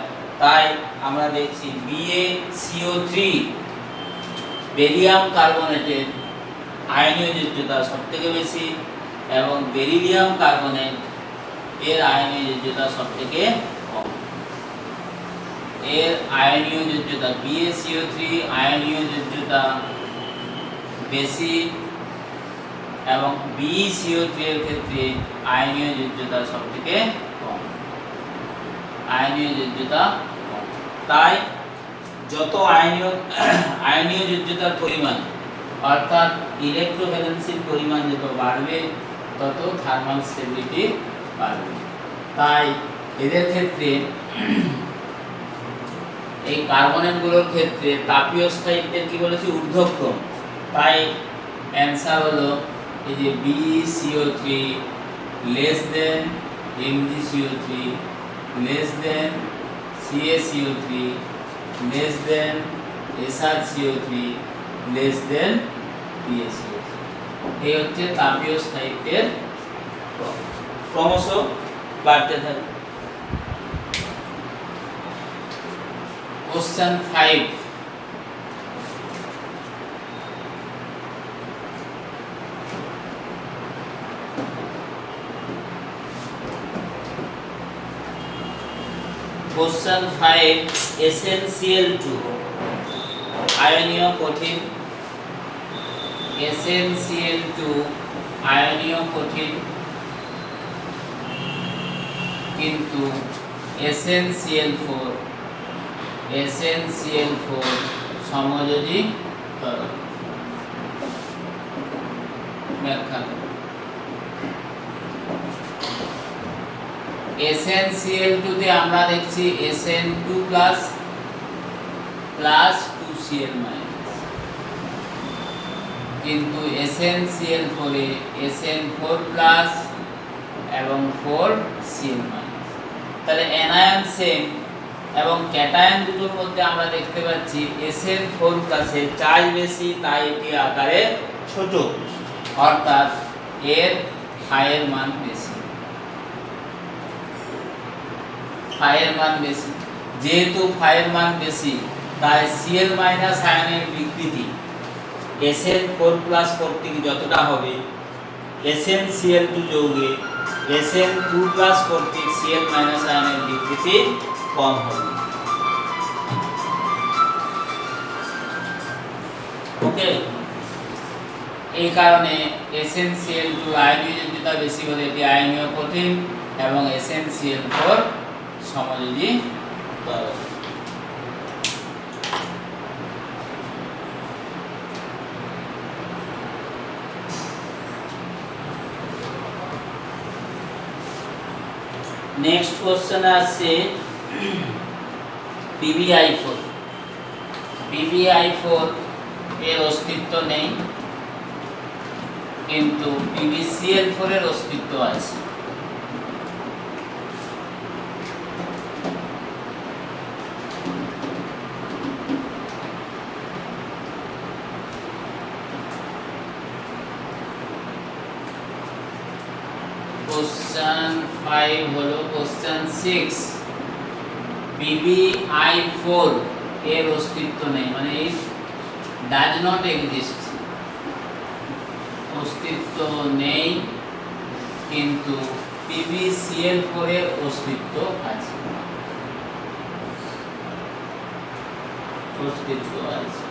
Speaker 1: তাই আমরা দেখছি BaCO3 বেরিয়াম কার্বনেটের আয়নীয় যোজ্যতা সবথেকে বেশি এবং বেরিলিয়াম কার্বনেট এর আয়নীয় যোজ্যতা সবথেকে কম। এর আয়নীয় যোজ্যতা BaCO3 আয়নীয় যোজ্যতা বেশি এবং BeCO3 এর ক্ষেত্রে আয়নীয় যোজ্যতা সবথেকে কম, আয়নীয় যোজ্যতা কম। তাই যত আয়নীয় যোজ্যতার পরিমাণ অর্থাৎ ইলেকট্রোভ্যালেন্সির পরিমাণ যত বাড়বে তত থার্মাল স্টেবিলিটি বাড়বে। তাই এদের ক্ষেত্রে এই কার্বনেটগুলোর ক্ষেত্রে তাপীয় স্থায়িত্বের কি বলেছি ঊর্ধ্বক্রম। তাই অ্যান্সার হলো এই যে BeCO3 less than MgCO3 less than CaCO3 less than SrCO3 less than BaCO3। এই হচ্ছে তাপীয় স্থায়িত্বের ক্রমশ বাড়তে থাকে। Question 5, Question 5 SnCl2 আয়নীয় কঠিন, SnCl2 আয়নীয় কঠিন, কিন্তু SnCl4 সমযোজী তরল। ব্যাখ্যা SnCl2 তে আমরা দেখছি Sn2 প্লাস 2Cl মাইনাস, কিন্তু SnCl4 এ Sn4 প্লাস এবং 4Cl মাইনাস। তাহলে অ্যানায়ন সেম এবং ক্যাটায়ন দুটোর মধ্যে আমরা দেখতে পাচ্ছি Sn4 প্লাসের চার্জ বেশি, তাই এটি আকারে ছোট, অর্থাৎ এর ফাইয়ের মান বেশি। ফাইয়ের মান বেশি, যেহেতু ফাইয়ের মান বেশি তাই Cl মাইনাস আয়নের বিকৃতি Sn4 প্লাস কর্তৃক যতটা হবে SnCl2 যৌগে Sn2 প্লাস কর্তৃক Cl মাইনাস আয়নের বিকৃতি কম হবে। ওকে, এই কারণে SnCl2 আয়নীয়যোগ্যতা বেশি হলে এটি আয়নীয় কঠিন এবং SnCl4 সমযোজী তরল। নেক্সট কোশ্চেন আছে PbI4। PbI4 এর অস্তিত্ব নেই, কিন্তু PbCl4 এর অস্তিত্ব আছে। কোশ্চেন 5 হলো কোশ্চেন 6, PbI4 এর অস্তিত্ব নেই, মানে ইট ডাজ নট এক্সিস্ট, অস্তিত্ব নেই, কিন্তু PbCl4 এর অস্তিত্ব আছে, অস্তিত্ব আছে।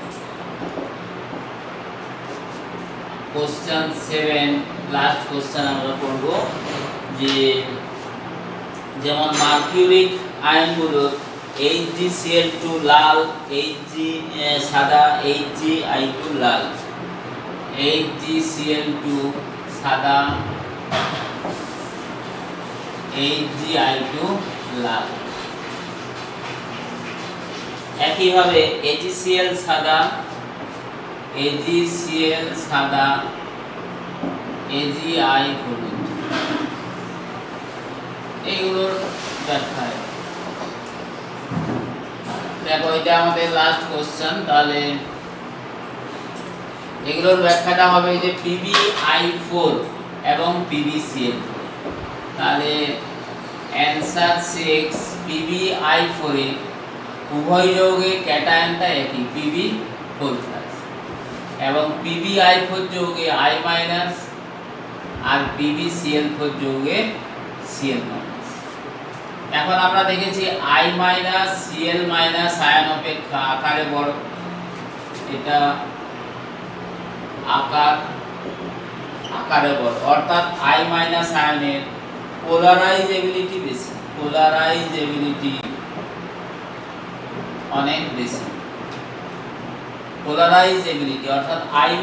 Speaker 1: কোশ্চেন 7 লাস্ট কোশ্চেন আমরা করব, যে যেমন মার্কিউরিক আয়নগুলো HgCl2 লাল, Hg সাদা, HgI2 লাল, HgCl2 সাদা, HgI2 লাল। একইভাবে AgCl সাদা, AgCl সাদা, AgI হলুদ, এইগুলোর ব্যাখ্যা। দেখো এটা আমাদের লাস্ট কোশ্চেন, তাহলে এগুলোর ব্যাখ্যাটা হবে যে PbI4 এবং PbCl4। তাহলে অ্যানসার 6, PbI4 এ উভয় যৌগে ক্যাটায়নটা একই Pb4+, এবং PbI4 যৌগে I- R PbCl4 যৌগে Cl-। এখন আমরা দেখেছি I- Cl- আয়ন অপেক্ষা আকারে বড়, এটা আকারে বড়, অর্থাৎ I- আয়নের পোলারাইজেবিলিটি বেশি, পোলারাইজেবিলিটি অনেক বেশি, পোলারাইজেবিলিটি অর্থাৎ I-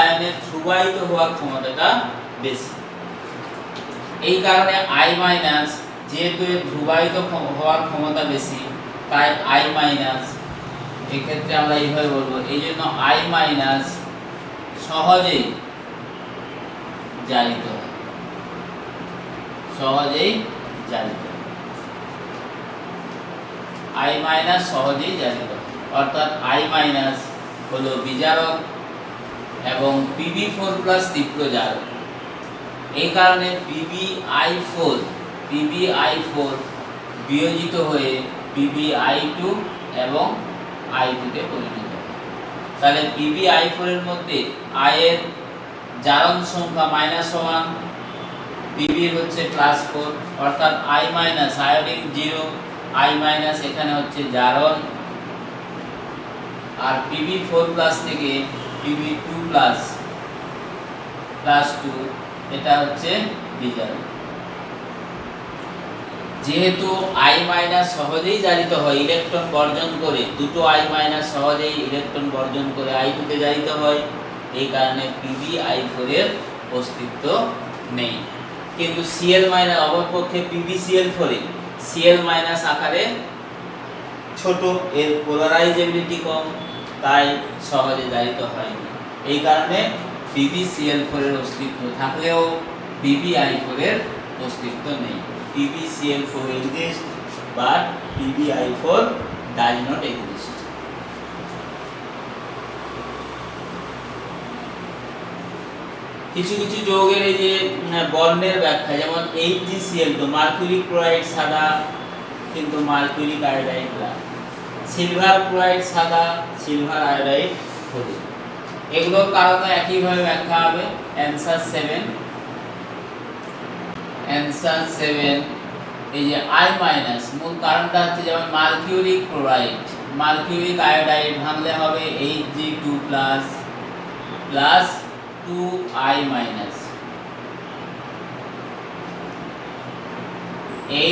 Speaker 1: আয়নের ধ্রুবায়িত হওয়ার ক্ষমতাটা বেশি। এই কারণে I- যেহেতু ধ্রুবায়িত হওয়ার ক্ষমতা বেশি, তাই I- এক্ষেত্রে আমরা এইভাবে বলবো, এই জন্য I- সহজেই জারিত হয়, সহজেই জারিত হয়, I- সহজেই জারিত হয়, অর্থাৎ I- হলো বিজারক এবং Pb4+ তীব্র জারক। এই কারণে PbI4 বিয়োজিত হয়ে PbI2 এবং I2 তে পরিণত হয়। তাহলে PbI4 এর মধ্যে I এর জারণ সংখ্যা -1, Pb হচ্ছে +4, অর্থাৎ I- আয়োডিন 0, আই মাইনাস এখানে হচ্ছে জারণ, আর Pb4 প্লাস থেকে Pb2 প্লাস প্লাস 2 এটা হচ্ছে বিজারণ। যেহেতু আই মাইনাস সহজেই জারিত হয় ইলেকট্রন বর্জন করে, দুটো আই মাইনাস সহজেই ইলেকট্রন বর্জন করে আই টুতে জারিত হয়, এই কারণে Pbi4 এর অস্তিত্ব নেই। কিন্তু Cl মাইনাস অপরপক্ষে PbCl4 এ Cl মাইনাস আকারে ছোট, এর পোলারাইজেবিলিটি কম, তাই সহজে জারিত হয় না। এই কারণে PbCl4 এর অস্তিত্ব থাকলেও Pbi4 এর অস্তিত্ব নেই। PbCl4 exists but Pbi4 does not exist. কিছু কিছু যৌগের এই যে বর্ণের ব্যাখ্যা, যেমন HgCl2 মার্কুরিক ক্লোরাইড সাদা কিন্তু মার্কুরিক আয়োডাইড লাল, সিলভার ক্লোরাইড সাদা সিলভার আয়োডাইড হলুদ। এগুলোর কারণে একইভাবে ব্যাখ্যা হবে। অ্যানসার 7 এই যে আই মাইনাস, মূল কারণটা হচ্ছে যেমন মার্কিউরিক ক্লোরাইড মার্কিউরিক আয়োডাইড ভাঙলে হবে Hg2 plus 2I minus,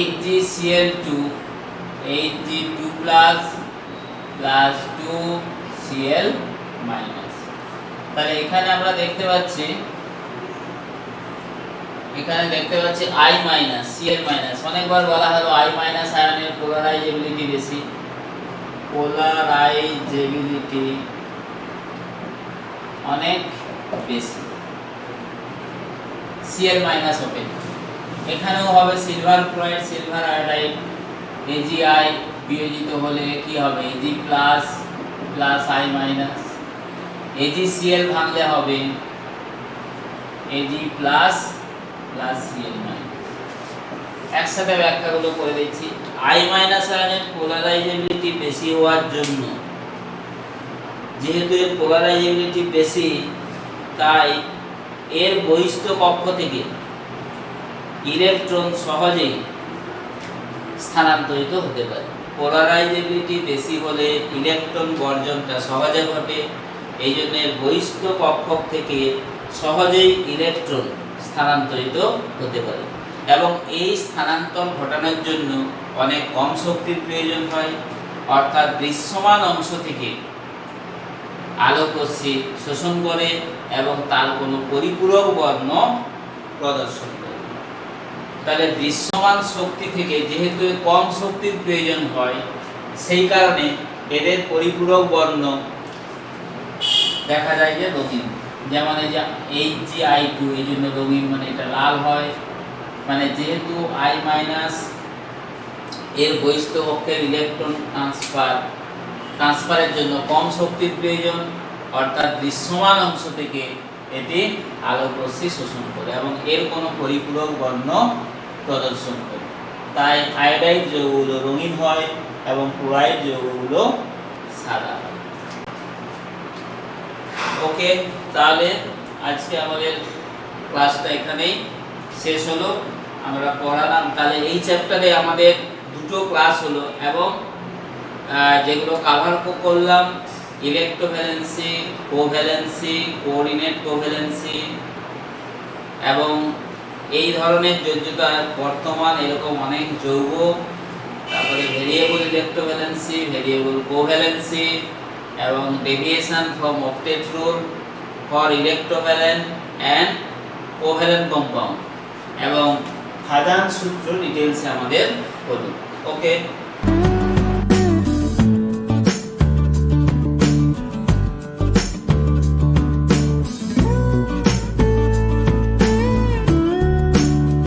Speaker 1: Hg2 plus 2Cl minus. তাহলে এখানে আমরা দেখতে পাচ্ছি I মাইনাস Cl মাইনাস। অনেকবার বলা হলো I মাইনাস আয়নের পোলারাইজেবিলিটি বেশি, পোলারাইজেবিলিটি অনেক বেশি Cl মাইনাস অপেক্ষা। এখানেও হবে silver chloride silver iodide, Agi বিয়োজিত হলে কি হবে Ag plus I minus, AgCl ভাঙলে হবে Ag প্লাস Cl মাইনাস। একসাথে ব্যাখ্যাগুলো করে দিচ্ছি। I মাইনাস আয়নের পোলারাইজেবিলিটি বেশি হওয়ার জন্য, যেহেতু এর পোলারাইজেবিলিটি বেশি, তাই এর বহিস্থ কক্ষ থেকে ইলেকট্রন সহজেই স্থানান্তরিত হতে পারে। পোলারাইজেবিলিটি বেশি হলে ইলেকট্রন বর্জনটা সহজে ঘটে, এই জন্য এর বহিস্থ কক্ষ থেকে সহজেই ইলেকট্রন স্থানান্তরিত হতে পারে, এবং এই স্থানান্তর ঘটানোর জন্য অনেক কম শক্তির প্রয়োজন হয়, অর্থাৎ দৃশ্যমান অংশ থেকে আলোক রশ্মি শোষণ করে এবং তার কোনো পরিপূরক বর্ণ প্রদর্শন করে। তাহলে দৃশ্যমান শক্তি থেকে যেহেতু কম শক্তির প্রয়োজন হয়, সেই কারণে এদের পরিপূরক বর্ণ দেখা যায় যে রঙিন। যেমন এই যে Hgi2 এই জন্য রঙিন, মানে এটা লাল হয়, মানে যেহেতু I মাইনাস এর বহিস্থ কক্ষের ইলেকট্রন ট্রান্সফারের জন্য কম শক্তির প্রয়োজন, অর্থাৎ দৃশ্যমান অংশ থেকে এটি আলোক রশ্মি শোষণ করে এবং এর কোনো পরিপূরক বর্ণ প্রদর্শন করে। তাই আয়োডাইড যৌগগুলো রঙিন হয় এবং ক্লোরাইড যৌগগুলো সাদা হয়। ওকে, তাহলে আজকে আমাদের ক্লাসটা এখানেই শেষ হলো। আমরা পড়ালাম, তাহলে এই চ্যাপ্টারে আমাদের দুটো ক্লাস হলো এবং যেগুলো কভার করলাম ইলেকট্রোভ্যালেন্সি, কোভ্যালেন্সি, কোঅর্ডিনেট কোভ্যালেন্সি এবং এই ধরনের যোজ্যতা বর্তমান এরকম অনেক যৌগ, তারপরে ভেরিয়েবল ইলেকট্রোভ্যালেন্সি, ভেরিয়েবল কোভ্যালেন্সি এবং deviation from octet rule for electrovalent and covalent compound এবং হাজান সূত্র ডিটেইলসে আমাদের হলো। ওকে।